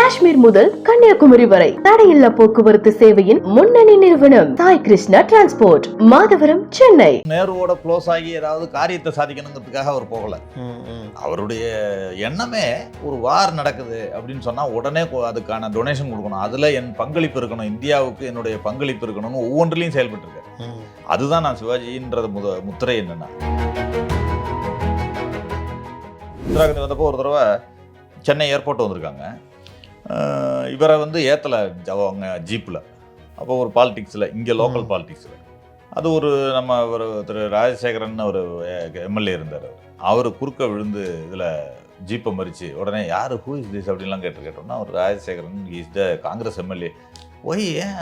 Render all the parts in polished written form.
காஷ்மீர் முதல் கன்னியாகுமரி வரை தடையில்லா போக்குவரத்து சேவையின் முன்னணி நிறுவனம் சாய் கிருஷ்ணா டிரான்ஸ்போர்ட், மாதவரம், சென்னை. நேருவோட க்ளோஸ் ஆகி ஏதாவது காரியத்தை சாதிக்கணுங்கிறதுக்காக அவர் போகல. அவருடைய எண்ணமே ஒரு வார் நடக்குது அப்படின்னு சொன்னா உடனே அதுக்கான டொனேஷன் கொடுக்கணும், அதுல என் பங்களிப்பு இருக்கணும், இந்தியாவுக்கு என்னுடைய பங்களிப்பு இருக்கணும்னு ஒவ்வொன்றிலையும் செயல்பட்டு இருக்காரு. அதுதான் நான் சிவாஜின்றது முத்திரை. என்னன்னா இந்திரா காந்தி வந்தப்போ ஒரு தடவை சென்னை ஏர்போர்ட் வந்திருக்காங்க. இவரை ஏற்றலை அவங்க ஜீப்பில். அப்போ ஒரு பாலிடிக்ஸில், இங்கே லோக்கல் பாலிடிக்ஸில் அது ஒரு நம்ம ஒரு திரு ராஜசேகரன் ஒரு எம்எல்ஏ இருந்தார். அவர் குறுக்க விழுந்து இதில் ஜீப்பை மறித்து உடனே யார் ஹூ இஸ் திஸ் அப்படின்லாம் கேட்டோம்னா அவர் Rajasekaran is the Congress MLA. ஏன்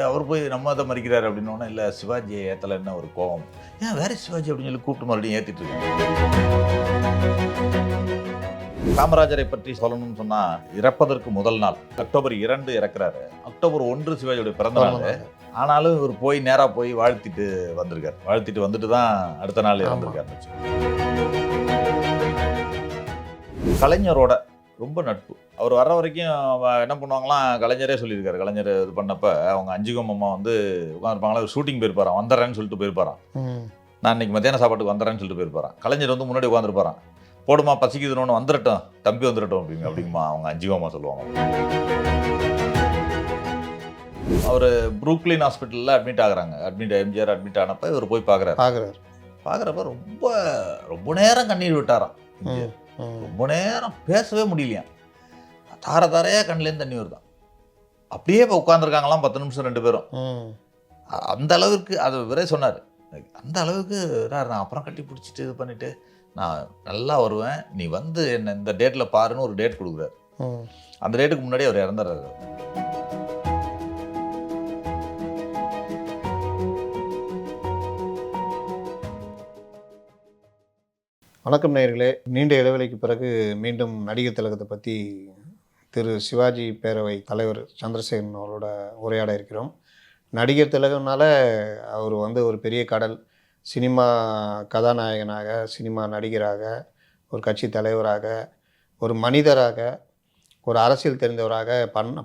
அவர் போய் நம்ம அதை மறிக்கிறார் அப்படின்னோன்னா, இல்லை சிவாஜியை ஏற்றலைன்னு ஒரு கோவம். ஏன் வேறு சிவாஜி அப்படின்னு சொல்லி கூப்பிட்டு மறுபடியும் ஏற்றிட்டு இருக்காங்க. காமராஜரை பற்றி சொல்லணும்னு சொன்னால், இறப்பதற்கு முதல் நாள் அக்டோபர் 2 இறக்குறாரு. அக்டோபர் 1 சிவாஜியோடைய பிறந்த நாள். ஆனாலும் இவர் போய் நேராக போய் வாழ்த்திட்டு வந்திருக்கார். வாழ்த்திட்டு வந்துட்டு தான் அடுத்த நாள் இறந்திருக்காரு. கலைஞரோட ரொம்ப நட்பு. அவர் வர்ற வரைக்கும் என்ன பண்ணுவாங்களாம், கலைஞரே சொல்லியிருக்காரு. கலைஞர் இது பண்ணப்ப அவங்க அஞ்சுகம் அம்மா உட்காந்துருப்பாங்களா, ஷூட்டிங் போயிருப்பாராம், வந்துடுறேன்னு சொல்லிட்டு போயிருப்பாராம். நான் இன்னைக்கு மத்தியான சாப்பாட்டுக்கு வந்துடுறேன்னு சொல்லிட்டு போயிருப்பாரான். கலைஞர் முன்னாடி உட்காந்துருப்பாரான். போடுமா பசிக்குதுன்னு வந்துடட்டும், தம்பி வந்துடட்டும் அப்படிங்குமா அவங்க அஞ்சுகம்மா சொல்லுவாங்க. அவர் புரூக்லின் ஹாஸ்பிட்டலில் அட்மிட் ஆகுறாங்க. எம்ஜிஆர் அட்மிட் ஆனப்போ இவர் போய் பார்க்குறப்ப ரொம்ப நேரம் கண்ணீர் விட்டாராம். ரொம்ப நேரம் பேசவே முடியலையா, தாரையாக கண்ணிலேருந்து தண்ணி வருதான். அப்படியே இப்போ உட்காந்துருக்காங்களாம் 10 நிமிஷம் 2 பேரும். அந்த அளவுக்கு அது விரை சொன்னார். அந்த அளவுக்கு நான் அப்புறம் கட்டி பிடிச்சிட்டு இது பண்ணிவிட்டு, நான் நல்லா வருவேன், நீ என்ன இந்த டேட்டில் பாருன்னு ஒரு டேட் கொடுக்குறாரு. அந்த டேட்டுக்கு முன்னாடி அவர் இறந்துடுறாரு. வணக்கம் நேயர்களே, நீண்ட இடைவெளிக்கு பிறகு மீண்டும் நடிகர் திலகத்தை பற்றி திரு சிவாஜி பேரவை தலைவர் சந்திரசேகரன் அவரோட உரையாட இருக்கிறோம். நடிகர் திலகம்னால அவர் ஒரு பெரிய கடல். சினிமா கதாநாயகனாக, சினிமா நடிகராக, ஒரு கட்சி தலைவராக, ஒரு மனிதராக, ஒரு அரசியல் தெரிந்தவராக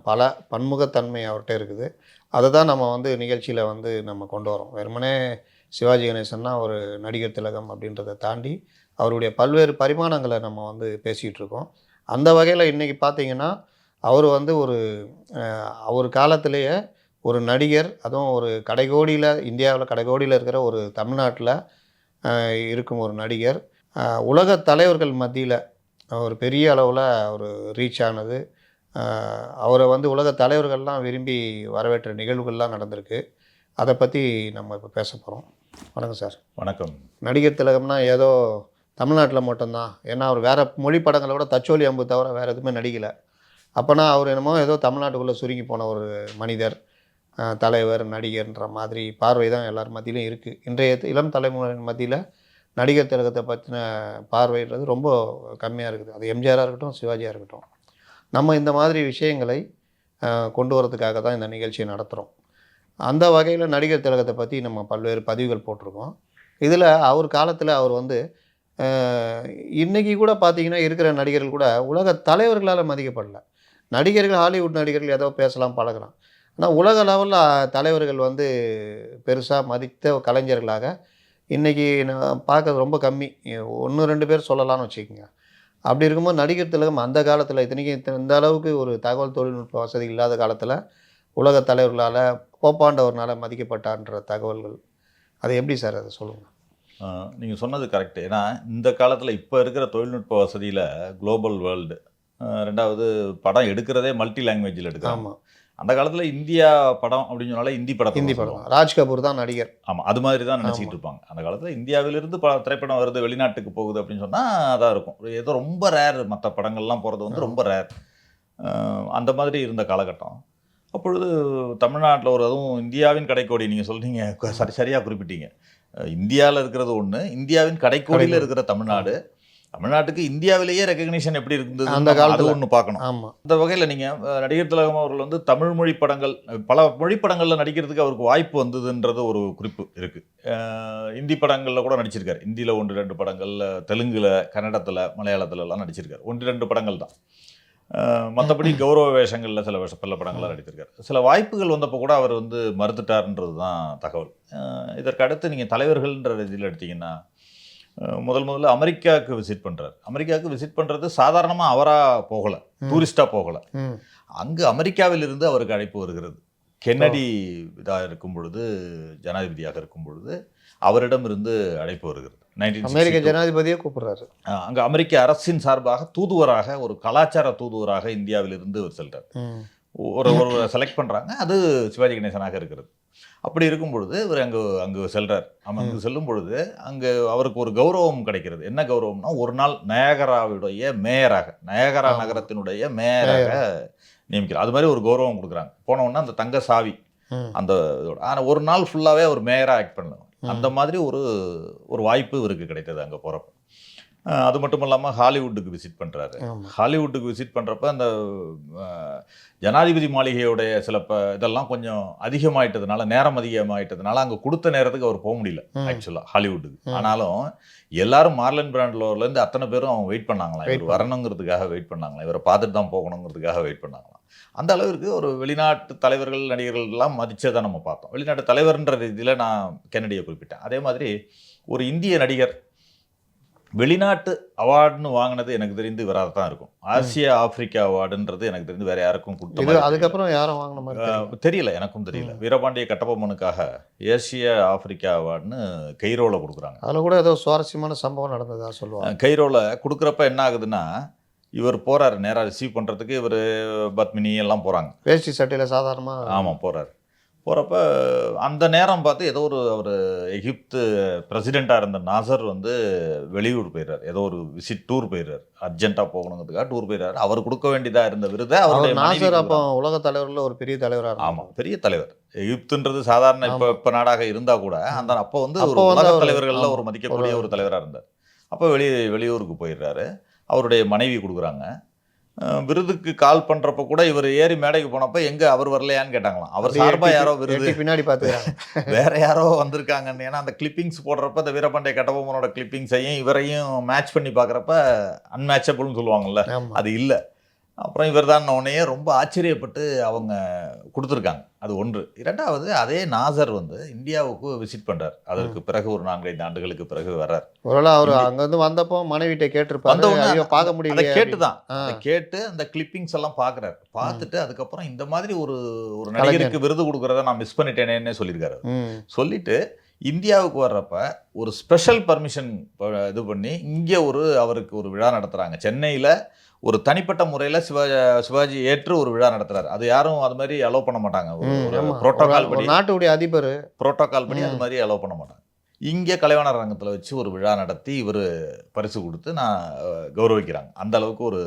பல பன்முகத்தன்மை அவர்கிட்ட இருக்குது. அதை தான் நம்ம நிகழ்ச்சியில் நம்ம கொண்டு வரோம். வெறுமனே சிவாஜி கணேசன்னா ஒரு நடிகர் திலகம் அப்படின்றத தாண்டி அவருடைய பல்வேறு பரிமாணங்களை நம்ம பேசிகிட்டு இருக்கோம். அந்த வகையில் இன்றைக்கி பார்த்திங்கன்னா அவர் அவர் காலத்திலேயே ஒரு நடிகர், அதுவும் ஒரு கடைகோடியில், இந்தியாவில் கடைகோடியில் இருக்கிற ஒரு தமிழ்நாட்டில் இருக்கும் ஒரு நடிகர், உலக தலைவர்கள் மத்தியில் ஒரு பெரிய அளவில் ஒரு ரீச் ஆனது. அவரை உலக தலைவர்கள்லாம் விரும்பி வரவேற்ற நிகழ்வுகள்லாம் நடந்திருக்கு. அதை பற்றி நம்ம இப்போ பேச போகிறோம். வணக்கம் சார். வணக்கம். நடிகர் திலகம்னா ஏதோ தமிழ்நாட்டில் மட்டும்தான், ஏன்னா அவர் வேறு மொழி படங்களை கூட தச்சோலி அம்பு தவிர வேறு எதுவுமே நடிக்கலை. அப்போனா அவர் ஏதோ தமிழ்நாட்டுக்குள்ளே சுருங்கி போன ஒரு மனிதர், தலைவர், நடிகர்ன்ற மாதிரி பார்வை தான் எல்லார் மத்தியிலும் இருக்குது. இன்றைய இளம் தலைமுறையின் மத்தியில் நடிகர் திலகத்தை பற்றின பார்வைன்றது ரொம்ப கம்மியாக இருக்குது. அது எம்ஜிஆராக இருக்கட்டும், சிவாஜியாக இருக்கட்டும். நம்ம இந்த மாதிரி விஷயங்களை கொண்டு வரதுக்காக தான் இந்த நிகழ்ச்சியை நடத்துகிறோம். அந்த வகையில் நடிகர் திலகத்தை பற்றி நம்ம பல்வேறு பதிவுகள் போட்டிருக்கோம். இதில் அவர் காலத்தில் அவர் இன்றைக்கி கூட பார்த்திங்கன்னா இருக்கிற நடிகர்கள் கூட உலக தலைவர்களால் மதிக்கப்படலை. நடிகர்கள், ஹாலிவுட் நடிகர்கள் ஏதோ பேசலாம், பழகலாம். ஆனால் உலக லெவலில் தலைவர்கள் பெருசாக மதித்த கலைஞர்களாக இன்றைக்கி பார்க்கறது ரொம்ப கம்மி. 1-2 பேர் சொல்லலாம்னு வச்சுக்கோங்க. அப்படி இருக்கும்போது நடிகர் திலகம் அந்த காலத்தில் இத்தனைக்கும் இந்த அளவுக்கு ஒரு தகவல் தொழில்நுட்ப வசதி இல்லாத காலத்தில் உலக தலைவர்களால், போப்பாண்டவர்னால் மதிக்கப்பட்டார்ன்ற தகவல்கள், அது எப்படி சார், அதை சொல்லுங்கள். நீங்கள் சொன்னது கரெக்டு. ஏன்னா இந்த காலத்தில் இப்போ இருக்கிற தொழில்நுட்ப வசதியில் குளோபல் வேர்ல்டு, ரெண்டாவது படம் எடுக்கிறதே மல்டி லாங்குவேஜில் எடுக்கலாம். ஆமாம். அந்த காலத்தில் இந்தியா படம் அப்படின்னு சொன்னாலே ஹிந்தி படம், ராஜ் கபூர் தான் நடிகர். ஆமாம், அது மாதிரி தான் நினச்சிக்கிட்டு இருப்பாங்க. அந்த காலத்தில் இந்தியாவிலிருந்து திரைப்படம் வருது, வெளிநாட்டுக்கு போகுது அப்படின்னு சொன்னால் அதான் இருக்கும். ஏதோ ரொம்ப ரேர், மற்ற படங்கள்லாம் போகிறது ரொம்ப ரேர். அந்த மாதிரி இருந்த காலகட்டம். அப்பொழுது தமிழ்நாட்டில் அதுவும் இந்தியாவின் கடைக்கோடி, நீங்கள் சொல்கிறீங்க, சரியாக குறிப்பிட்டீங்க. இந்தியாவில் இருக்கிறது ஒன்று, இந்தியாவின் கடைக்கோடியில் இருக்கிற தமிழ்நாடு. தமிழ்நாட்டுக்கு இந்தியாவிலேயே ரெகக்னிஷன் எப்படி இருந்தது அந்த காலத்தில் ஒன்று பார்க்கணும். ஆமாம். அந்த வகையில் நீங்கள் நடிகர் திலகம் அவர்கள் தமிழ் மொழி படங்கள், பல மொழி படங்களில் நடிக்கிறதுக்கு அவருக்கு வாய்ப்பு வந்ததுன்றது ஒரு குறிப்பு இருக்குது. ஹிந்தி படங்களில் கூட நடிச்சிருக்காரு. ஹிந்தியில் 1-2 படங்கள், தெலுங்கில், கன்னடத்தில், மலையாளத்துலலாம் நடிச்சிருக்காரு. 1-2 படங்கள் தான். மற்றபடி கௌரவ வேஷங்களில் பல படங்கள்லாம் நடித்திருக்காரு. சில வாய்ப்புகள் வந்தப்போ கூட அவர் வந்து மறுத்துட்டார்ன்றது தான் தகவல். இதற்கு அடுத்து நீங்கள் தலைவர்கள்ன்ற இதில் எடுத்தீங்கன்னா முதல்ல அமெரிக்காவுக்கு விசிட் பண்ணுறாரு. அமெரிக்காவுக்கு விசிட் பண்ணுறது சாதாரணமாக அவராக போகலை, டூரிஸ்டாக போகலை. அங்கு அமெரிக்காவிலிருந்து அவருக்கு அழைப்பு வருகிறது. கென்னடி இதாக இருக்கும் பொழுது, ஜனாதிபதியாக இருக்கும் பொழுது அவரிடமிருந்து அழைப்பு வருகிறது. அமெரிக்க ஜனாதிபதியே கூப்பிடுறாரு. அங்கே அமெரிக்க அரசின் சார்பாக தூதுவராக, ஒரு கலாச்சார தூதுவராக இந்தியாவிலிருந்து அவர் செல்றார். ஒரு செலக்ட் பண்ணுறாங்க, அது சிவாஜி கணேசனாக இருக்கிறது. அப்படி இருக்கும் பொழுது இவர் அங்கு செல்றார். அங்கு செல்லும் பொழுது அங்கே அவருக்கு ஒரு கௌரவம் கிடைக்கிறது. என்ன கௌரவம்னா, ஒரு நாள் நயகராவுடைய மேயராக, நயகரா நகரத்தினுடைய மேயராக நியமிக்கிறார். அது மாதிரி ஒரு கௌரவம் கொடுக்குறாங்க. போனவுடனே அந்த தங்க சாவி அந்த இதோட, ஆனால் ஒரு நாள் ஃபுல்லாகவே அவர் மேயராக ஆக்ட் பண்ணலாம். அந்த மாதிரி ஒரு வாய்ப்பு இவருக்கு கிடைத்தது அங்கே போகிறப்ப. அது மட்டும் இல்லாமல் ஹாலிவுட்டுக்கு விசிட் பண்ணுறாரு. ஹாலிவுட்டுக்கு விசிட் பண்ணுறப்ப அந்த ஜனாதிபதி மாளிகையோடைய சில இதெல்லாம் கொஞ்சம் அதிகமாயிட்டதுனால, நேரம் அதிகமாயிட்டதுனால அங்கே கொடுத்த நேரத்துக்கு அவர் போக முடியல ஆக்சுவலாக ஹாலிவுட்டுக்கு. ஆனாலும் எல்லாரும் மார்லன் பிராண்டோலேருந்து அத்தனை பேரும் அவங்க வெயிட் பண்ணாங்களாம், இவர் வரணுங்கிறதுக்காக வெயிட் பண்ணாங்களாம், இவரை பார்த்துட்டு தான் போகணுங்கிறதுக்காக வெயிட் பண்ணாங்களாம். அந்த அளவிற்கு ஒரு வெளிநாட்டு தலைவர்கள், நடிகர்கள் எல்லாம் மதிச்சதை நம்ம பார்த்தோம். வெளிநாட்டு தலைவர்ன்ற ரீதியில் நான் கென்னடியை குறிப்பிட்டேன். அதே மாதிரி ஒரு இந்திய நடிகர் வெளிநாட்டு அவார்டுன்னு வாங்கினது எனக்கு தெரிந்து இவராக தான் இருக்கும். ஆசியா ஆப்பிரிக்கா அவார்டுன்றது எனக்கு தெரிந்து வேற யாருக்கும் கொடுத்த, அதுக்கப்புறம் யாரும் வாங்கின மாதிரி தெரியல, எனக்கும் தெரியல. வீரபாண்டிய கட்டபொம்மனுக்காக ஏசியா ஆப்பிரிக்கா அவார்டுன்னு கெய்ரோவில் கொடுக்குறாங்க. அதில் கூட ஏதோ சுவாரஸ்யமான சம்பவம் நடந்ததா சொல்லுவாங்க. கெய்ரோவில் கொடுக்குறப்ப என்ன ஆகுதுன்னா, இவர் போகிறாரு நேராக ரிசீவ் பண்ணுறதுக்கு. இவர் பத்மினி எல்லாம் போகிறாங்க, வேஷ்டி சட்டையில் சாதாரணமாக. ஆமாம், போகிறாரு. போகிறப்ப அந்த நேரம் பார்த்து ஏதோ ஒரு எகிப்து பிரசிடெண்ட்டாக இருந்த நாசர் வந்து வெளியூர் போயிடுறாரு, ஏதோ ஒரு விசிட் டூர் போயிடுறாரு, அர்ஜென்ட்டாக போகணுங்கிறதுக்காக டூர் போயிடுறாரு. அவர் கொடுக்க வேண்டியதாக இருந்த விருதை அவருடைய நாசர் அப்போ உலக தலைவரில் ஒரு பெரிய தலைவராக. ஆமாம், பெரிய தலைவர். எகிப்துன்றது சாதாரண இப்போ நாடாக இருந்தால் கூட அந்த அப்போ வந்து ஒரு உலக தலைவர்களில் ஒரு மதிக்கக்கூடிய ஒரு தலைவராக இருந்தார். அப்போ வெளியூருக்கு போயிடுறாரு. அவருடைய மனைவி கொடுக்குறாங்க. விருதுக்கு கால் பண்ணுறப்ப கூட இவர் ஏறி மேடைக்கு போனப்போ எங்கே அவர் வரலையான்னு கேட்டாங்களாம். அவர் சார்பாக யாரோ விருது பின்னாடி பார்த்து வேற யாரோ வந்திருக்காங்கன்னு. ஏன்னா அந்த கிளிப்பிங்ஸ் போடுறப்ப இந்த வீரபாண்டிய கட்டபொம்மனோட கிளிப்பிங்ஸையும் இவரையும் மேட்ச் பண்ணி பார்க்குறப்ப அன்மேட்சபிள்னு சொல்லுவாங்கள்ல, அது இல்லை. அப்புறம் இவர் தான் உடனே ரொம்ப ஆச்சரியப்பட்டு அவங்க கொடுத்துருக்காங்க. அது ஒன்று. இரண்டாவது, அதே நாசர் வந்து இந்தியாவுக்கு விசிட் பண்ணுறார். அதற்கு பிறகு ஒரு 4-5 ஆண்டுகளுக்கு பிறகு வர்றார். ஒருவேளை அவர் அங்கேருந்து வந்தப்போ மனைவிட்ட கேட்டிருப்பாரு, பார்க்க முடியல. அதை கேட்டு தான், அதை கேட்டு அந்த கிளிப்பிங்ஸ் எல்லாம் பார்க்குறாரு. பார்த்துட்டு அதுக்கப்புறம் இந்த மாதிரி ஒரு நடிகருக்கு விருது கொடுக்குறத நான் மிஸ் பண்ணிட்டேனேன்னு சொல்லியிருக்காரு. சொல்லிட்டு இந்தியாவுக்கு வர்றப்ப ஒரு ஸ்பெஷல் பர்மிஷன் இது பண்ணி இங்கே அவருக்கு ஒரு விழா நடத்துகிறாங்க. சென்னையில் ஒரு தனிப்பட்ட முறையில் சிவாஜி ஏற்று ஒரு விழா நடத்துறாரு. அது யாரும் அது மாதிரி அலோவ் பண்ண மாட்டாங்க. ஒரு புரோட்டோகால் படி, நாட்டுடைய அதிபர் புரோட்டோகால் படி அது மாதிரி அலோவ் பண்ண மாட்டாங்க. இங்கே கலைவாணர் ரங்கத்தில் வச்சு ஒரு விழா நடத்தி இவர் பரிசு கொடுத்து நான் கௌரவிக்கிறாங்க. அந்த அளவுக்கு ஒரு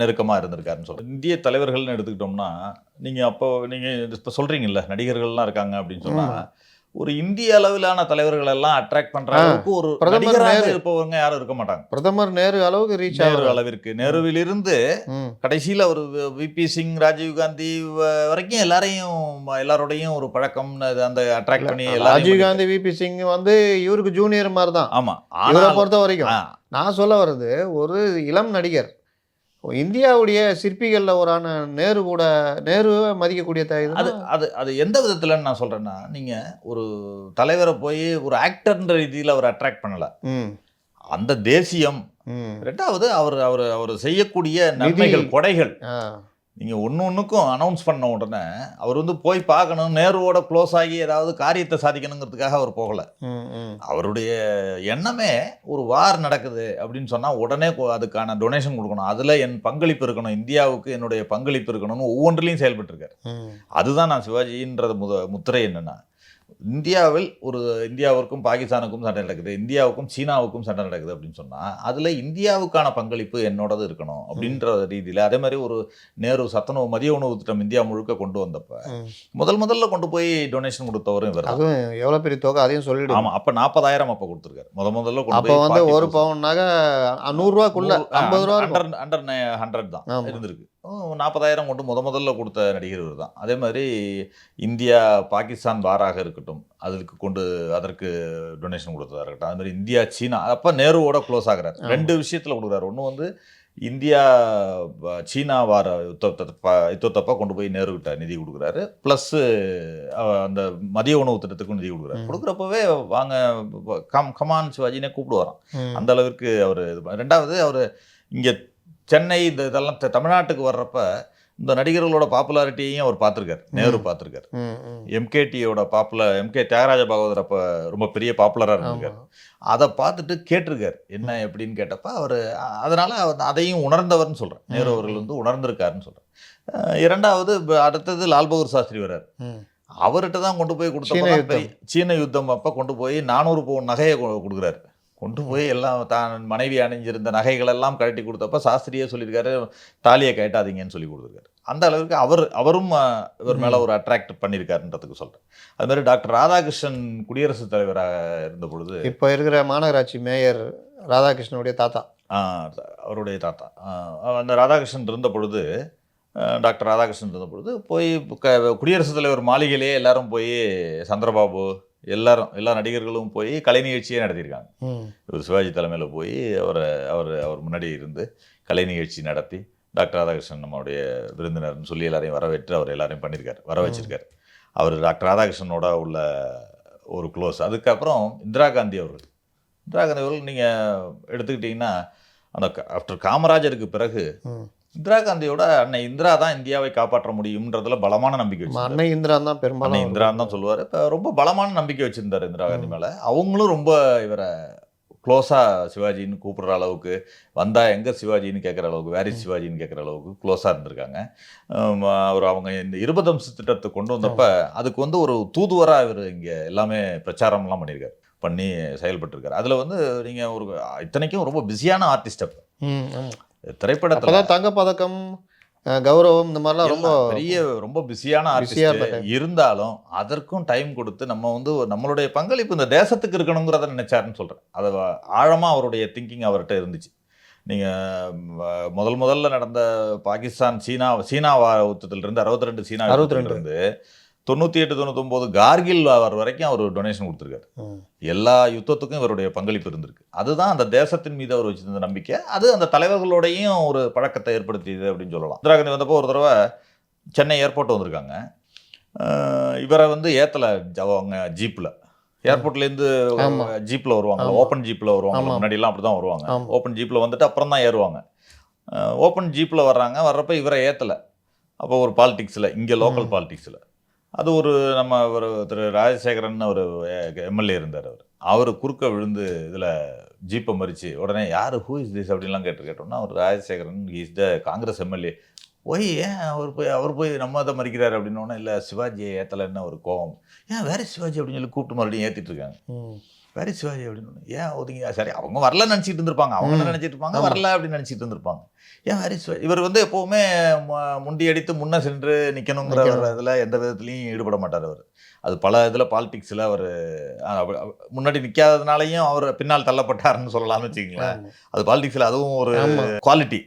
நெருக்கமாக இருந்திருக்காருன்னு சொல்கிறேன். இந்திய தலைவர்கள்னு எடுத்துக்கிட்டோம்னா, நீங்கள் இப்போ சொல்கிறீங்கல்ல நடிகர்கள்லாம் இருக்காங்க அப்படின்னு சொன்னால், ஒரு இந்திய அளவிலான தலைவர்கள் எல்லாம் அட்ராக்ட் பண்ற அளவுக்கு ஒரு நடிகராக இருப்பவங்க யாரும் இருக்க மாட்டாங்க. பிரதமர் நேரு அளவுக்கு ரீச் ஆகிற அளவிற்கு, நேருவிலிருந்து கடைசியில் ஒரு விபி சிங், ராஜீவ்காந்தி வரைக்கும் எல்லாரோடையும் ஒரு பழக்கம் அந்த அட்ராக்ட் பண்ணி. ராஜீவ்காந்தி, விபி சிங் வந்து இவருக்கு ஜூனியர் மாதிரி தான். ஆமா, இவரை பொறுத்த வரைக்கும் நான் சொல்ல வர்றது, ஒரு இளம் நடிகர் இந்தியாவுடைய சிற்பிகளில் ஒரான நேருவை மதிக்கக்கூடிய அது எந்த விதத்தில்னு நான் சொல்கிறேன்னா, நீங்கள் ஒரு தலைவரை போய் ஒரு ஆக்டர்ன்ற ரீதியில் அவர் அட்ராக்ட் பண்ணலை. அந்த தேசியம். ரெண்டாவது அவர் செய்யக்கூடிய நன்மைகள், கொடைகள். நீங்கள் ஒன்றுக்கும் அனௌன்ஸ் பண்ண உடனே அவர் வந்து போய் பார்க்கணும், நேருவோட க்ளோஸ் ஆகி ஏதாவது காரியத்தை சாதிக்கணுங்கிறதுக்காக அவர் போகலை. அவருடைய எண்ணமே ஒரு வார் நடக்குது அப்படின்னு சொன்னால் உடனே அதுக்கான டொனேஷன் கொடுக்கணும், அதில் என் பங்களிப்பு இருக்கணும், இந்தியாவுக்கு என்னுடைய பங்களிப்பு இருக்கணும்னு ஒவ்வொன்றிலையும் செயல்பட்டுருக்காரு. அதுதான் நான் சிவாஜின்றது முத்திரை. என்னென்னா, இந்தியாவிற்கும் பாகிஸ்தானுக்கும் சண்டை நடக்குது, இந்தியாவுக்கும் சீனாவுக்கும் சண்டை நடக்குது அப்படின்னு சொன்னால் அதில் இந்தியாவுக்கான பங்களிப்பு என்னோடது இருக்கணும் அப்படின்ற ரீதியில். அதே மாதிரி ஒரு நேரு சத்துணவு மதிய உணவு திட்டம் இந்தியா முழுக்க கொண்டு வந்தப்ப முதல்ல கொண்டு போய் டொனேஷன் கொடுத்தவரும் இவர். அதுவும் எவ்வளோ பெரிய தொகை, அதையும் சொல்லிடு. ஆமாம், அப்போ 40,000 அப்போ கொடுத்துருக்காரு. முதல்ல அப்போ வந்து ஒரு பவுன்னாக 100 ரூபாக்குள்ள, 50 ரூபா அண்டர் 100 தான் இருந்திருக்கு. 40,000 கொண்டு முதல்ல கொடுத்த நடிகர் இவர் தான். அதே மாதிரி இந்தியா பாகிஸ்தான் வாராக இருக்கட்டும், அதற்கு டொனேஷன் கொடுத்ததா இருக்கட்டும். அது மாதிரி இந்தியா சீனா, அப்போ நேருவோட க்ளோஸ் ஆகிறார். 2 விஷயத்தில் கொடுக்குறாரு. ஒன்று வந்து இந்தியா சீனா வார யுத்தத்தப்ப கொண்டு போய் நேருகிட்ட நிதி கொடுக்குறாரு. ப்ளஸ்ஸு அந்த மதிய உணவு திட்டத்துக்கும் நிதி கொடுக்குறாரு. கொடுக்குறப்பவே வாங்க கமான் சிவாஜினே கூப்பிடுவாராம். அந்த அளவுக்கு அவர் இது. ரெண்டாவது அவர் இங்கே சென்னை இதெல்லாம் தமிழ்நாட்டுக்கு வர்றப்ப இந்த நடிகர்களோட பாப்புலாரிட்டியையும் அவர் பார்த்துருக்காரு. நேரு பார்த்துருக்காரு. எம்கேடியோட எம்கே தியாகராஜ பாகவதர் அப்போ ரொம்ப பெரிய பாப்புலராக இருந்திருக்காரு. அதை பார்த்துட்டு கேட்டிருக்காரு என்ன எப்படின்னு கேட்டப்ப அவர் அதனால் அதையும் உணர்ந்தவர்னு சொல்கிறேன். நேரு அவர்கள் வந்து உணர்ந்திருக்காருன்னு சொல்கிறேன். இரண்டாவது அடுத்தது லால் பகதூர் சாஸ்திரி வர்றார். அவர்கிட்ட தான் கொண்டு போய் கொடுத்த சீன யுத்தம் அப்போ கொண்டு போய் 400 பவுன் நகையை கொடுக்குறாரு. கொண்டு போய் எல்லாம் தான் மனைவி அணிஞ்சிருந்த நகைகளெல்லாம் கழட்டி கொடுத்தப்ப சாஸ்திரியே சொல்லியிருக்காரு தாலியை கட்டாதீங்கன்னு சொல்லி கொடுத்துருக்காரு. அந்த அளவுக்கு அவரும் இவர் மேலே ஒரு அட்ராக்ட் பண்ணியிருக்காருன்றதுக்கு சொல்கிறேன். அது மாதிரி டாக்டர் ராதாகிருஷ்ணன் குடியரசுத் தலைவராக இருந்த பொழுது இப்போ இருக்கிற மாநகராட்சி மேயர் ராதாகிருஷ்ணனுடைய தாத்தா, அவருடைய தாத்தா அந்த ராதாகிருஷ்ணன் இருந்த பொழுது டாக்டர் ராதாகிருஷ்ணன் இருந்த பொழுது போய் குடியரசுத் தலைவர் மாளிகையிலேயே எல்லாரும் போய் சந்திரபாபு எல்லா நடிகர்களும் போய் கலை நிகழ்ச்சியே நடத்தியிருக்காங்க. இவர் சிவாஜி தலைமையில் போய் அவர் முன்னாடி இருந்து கலை நிகழ்ச்சி நடத்தி டாக்டர் ராதாகிருஷ்ணன் நம்மளுடைய விருந்தினர்னு சொல்லி எல்லாரையும் வரவேற்று அவர் எல்லாரையும் பண்ணியிருக்காரு, வர வச்சிருக்காரு. அவர் டாக்டர் ராதாகிருஷ்ணனோட உள்ள ஒரு க்ளோஸ். அதுக்கப்புறம் இந்திரா காந்தி அவர்கள் நீங்கள் எடுத்துக்கிட்டிங்கன்னா அந்த ஆஃப்டர் காமராஜருக்கு பிறகு இந்திரா காந்தியோட அன்னை இந்திரா தான் இந்தியாவை காப்பாற்ற முடியும்ன்றதுல பலமான நம்பிக்கை வச்சு அன்னை இந்திரா தான் பெரும்பாலும் இந்திரான்னு தான் சொல்லுவார். இப்போ ரொம்ப பலமான நம்பிக்கை வச்சுருந்தார் இந்திரா காந்தி மேலே. அவங்களும் ரொம்ப இவரை க்ளோஸாக சிவாஜின்னு கூப்பிட்ற அளவுக்கு வந்தால் எங்கே சிவாஜின்னு கேட்குற அளவுக்கு வேரி சிவாஜின்னு கேட்குற அளவுக்கு க்ளோஸாக இருந்திருக்காங்க. அவங்க இந்த 20 அம்ச திட்டத்தை கொண்டு வந்தப்போ அதுக்கு வந்து ஒரு தூதுவராக இவர் இங்கே எல்லாமே பிரச்சாரம்லாம் பண்ணி செயல்பட்டுருக்காரு. அதில் வந்து நீங்கள் ஒரு இத்தனைக்கும் ரொம்ப பிஸியான ஆர்டிஸ்ட் அப்போ திரைப்படத்தில் தங்கப்பதக்கம் கௌரவம் இந்த மாதிரிலாம் ரொம்ப பிஸியான ஆர்டிஸ்ட் இருந்தாலும் அதற்கும் டைம் கொடுத்து நம்ம வந்து நம்மளுடைய பங்களிப்பு இந்த தேசத்துக்கு இருக்கணுங்கிறத நினைச்சாருன்னு சொல்கிறேன். அதை ஆழமாக அவருடைய திங்கிங் அவர்கிட்ட இருந்துச்சு. நீங்கள் முதல்ல நடந்த பாகிஸ்தான் சீனா யுத்தத்திலிருந்து 62 சீனா யுத்தத்திலிருந்து 98 99 கார்கில் வார் வரைக்கும் அவர் டொனேஷன் கொடுத்துருக்காரு. எல்லா யுத்தத்துக்கும் இவருடைய பங்களிப்பு இருந்திருக்கு. அதுதான் அந்த தேசத்தின் மீது அவர் வச்சிருந்த நம்பிக்கை. அது அந்த தலைவர்களோடையும் ஒரு பழக்கத்தை ஏற்படுத்தியது அப்படின்னு சொல்லலாம். இந்திரா காந்தி வந்தப்போ ஒரு தடவை சென்னை ஏர்போர்ட் வந்திருக்காங்க. இவரை வந்து ஏற்றலை அவங்க ஜீப்பில். ஏர்போர்ட்லேருந்து ஜீப்பில் வருவாங்க, ஓப்பன் ஜீப்பில் வருவாங்க. முன்னாடிலாம் அப்படி தான் வருவாங்க. ஓப்பன் ஜீப்பில் வந்துட்டு அப்புறம் தான் ஏறுவாங்க. ஓப்பன் ஜீப்பில் வர்றப்ப இவரை ஏற்றலை. அப்போ ஒரு பாலிடிக்ஸில் இங்கே லோக்கல் பாலிடிக்ஸில் அது நம்ம ஒரு திரு ராஜசேகரன் ஒரு எம்எல்ஏ இருந்தார். அவர் குறுக்க விழுந்து இதில் ஜீப்பை மறித்து உடனே யார் ஹூ இஸ் திஸ் அப்படின்லாம் கேட்டோம்னா அவர் Rajasekaran is the Congress MLA. ஏன் அவர் போய் நம்ம அதை மறிக்கிறாரு அப்படின்னோடனே இல்லை சிவாஜியை ஏற்றலைன்னு ஒரு கோவம். ஏன் வேற சிவாஜி அப்படின்னு சொல்லி கூப்பிட்டு மறுபடியும் ஏற்றிட்டு இருக்காங்க. வேற சிவாஜி அப்படின்னு ஏன் ஒதுங்க சரி அவங்க வரலன்னு நினச்சிட்டு இருந்திருப்பாங்க, அவங்க என்ன நினச்சிட்டு இருப்பாங்க வரல அப்படின்னு நினச்சிட்டு இருந்திருப்பாங்க. ஏன் வேற சிவாஜி இவர் வந்து எப்போவுமே முண்டி அடித்து முன்ன சென்று நிற்கணுங்கிற இதில் எந்த விதத்துலையும் ஈடுபட மாட்டார். அவர் அது பல இதில் பாலிடிக்ஸில் அவர் முன்னாடி நிற்காததுனாலையும் அவர் பின்னால் தள்ளப்பட்டார்னு சொல்லலாம்னு வச்சுக்கிங்களேன். அது பாலிடிக்ஸில் அதுவும் ஒரு குவாலிட்டி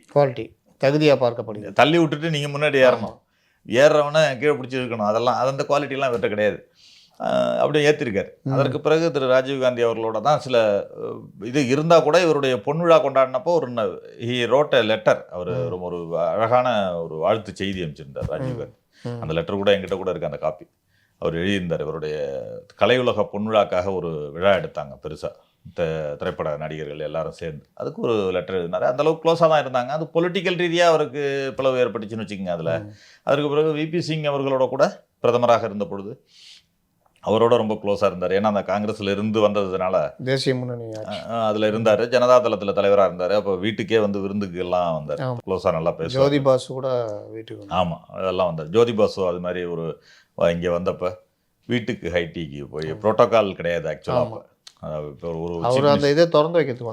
தகுதியாக பார்க்கப்படுது. தள்ளி விட்டுட்டு நீங்கள் முன்னாடி ஏறுறவனை கீழே பிடிச்சி இருக்கணும். அதெல்லாம் அந்த குவாலிட்டிலாம் இவர்கிட்ட கிடையாது. அப்படியே ஏற்றிருக்காரு. அதற்கு பிறகு திரு ராஜீவ்காந்தி அவர்களோட தான் சில இது இருந்தால் கூட இவருடைய பொன்விழா கொண்டாடினப்போ ஹி ரோட் எ லெட்டர். அவர் ஒரு அழகான ஒரு வாழ்த்து செய்தி அமைச்சிருந்தார் ராஜீவ்காந்தி. அந்த லெட்டர் கூட என்கிட்ட கூட இருக்குது அந்த காப்பி. அவர் எழுதியிருந்தார். இவருடைய கலையுலக பொன்விழாக்காக ஒரு விழா எடுத்தாங்க பெருசாக, திரைப்பட நடிகர்கள் எல்லாரும் சேர்ந்து. அதுக்கு ஒரு லெட்டர் எழுதினார். அந்தளவுக்கு க்ளோஸாக தான் இருந்தாங்க. அது பொலிட்டிக்கல் ரீதியாக அவருக்கு பிளவு ஏற்பட்டுச்சுன்னு வச்சுக்கோங்க. அதில் அதற்கு பிறகு விபி சிங் அவர்களோட கூட பிரதமராக இருந்த பொழுது அவரோட ரொம்ப க்ளோஸாக இருந்தார். ஏன்னா அந்த காங்கிரஸில் இருந்து வந்ததுனால தேசிய முன்னணி அதில் இருந்தார். ஜனதா தளத்தில் தலைவராக இருந்தார். அப்போ வீட்டுக்கே வந்து விருந்துக்கு எல்லாம் வந்தார். க்ளோஸாக நல்லா பேசுவார். ஜோதி பாசு கூட வீட்டுக்கு ஆமாம் அதெல்லாம் வந்தார். ஜோதி பாசு அது மாதிரி இங்கே வந்தப்போ வீட்டுக்கு ஹைடிக்கு போய் ப்ரோட்டோக்கால் கிடையாது ஆக்சுவலாக. அவர் அந்த இதை திறந்து வைக்கிறதுக்கு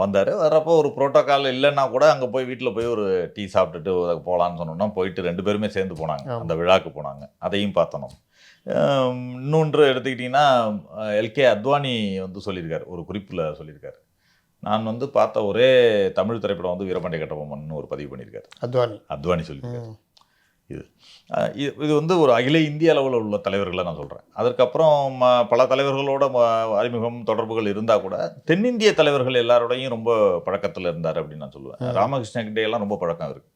வந்தார். வர்றப்போ ஒரு ப்ரோட்டோக்கால் இல்லைன்னா கூட அங்கே போய் வீட்டில் போய் ஒரு டீ சாப்பிட்டுட்டு போகலான்னு சொன்னோம்னா போயிட்டு 2 பேருமே சேர்ந்து போனாங்க. அந்த விழாக்கு போனாங்க. அதையும் பார்த்தோம். இன்னொன்று எடுத்துக்கிட்டிங்கன்னா எல்கே அத்வானி வந்து சொல்லியிருக்காரு, ஒரு குறிப்பில் சொல்லியிருக்காரு. நான் வந்து பார்த்த ஒரே தமிழ் திரைப்படம் வந்து வீரபாண்டிய கட்டபொம்மன் ஒரு பதிவு பண்ணியிருக்காரு. அத்வானி சொல்லியிருக்காரு. இது இது வந்து ஒரு அகில இந்திய அளவில் உள்ள தலைவர்களை நான் சொல்கிறேன். அதற்கப்புறம் பல தலைவர்களோட அறிமுகம் தொடர்புகள் இருந்தால் கூட தென்னிந்திய தலைவர்கள் எல்லாரோடையும் ரொம்ப பழக்கத்தில் இருந்தார் அப்படின்னு நான் சொல்லுவேன். ராமகிருஷ்ண ஹெக்டே எல்லாம் ரொம்ப பழக்கம் இருக்குது.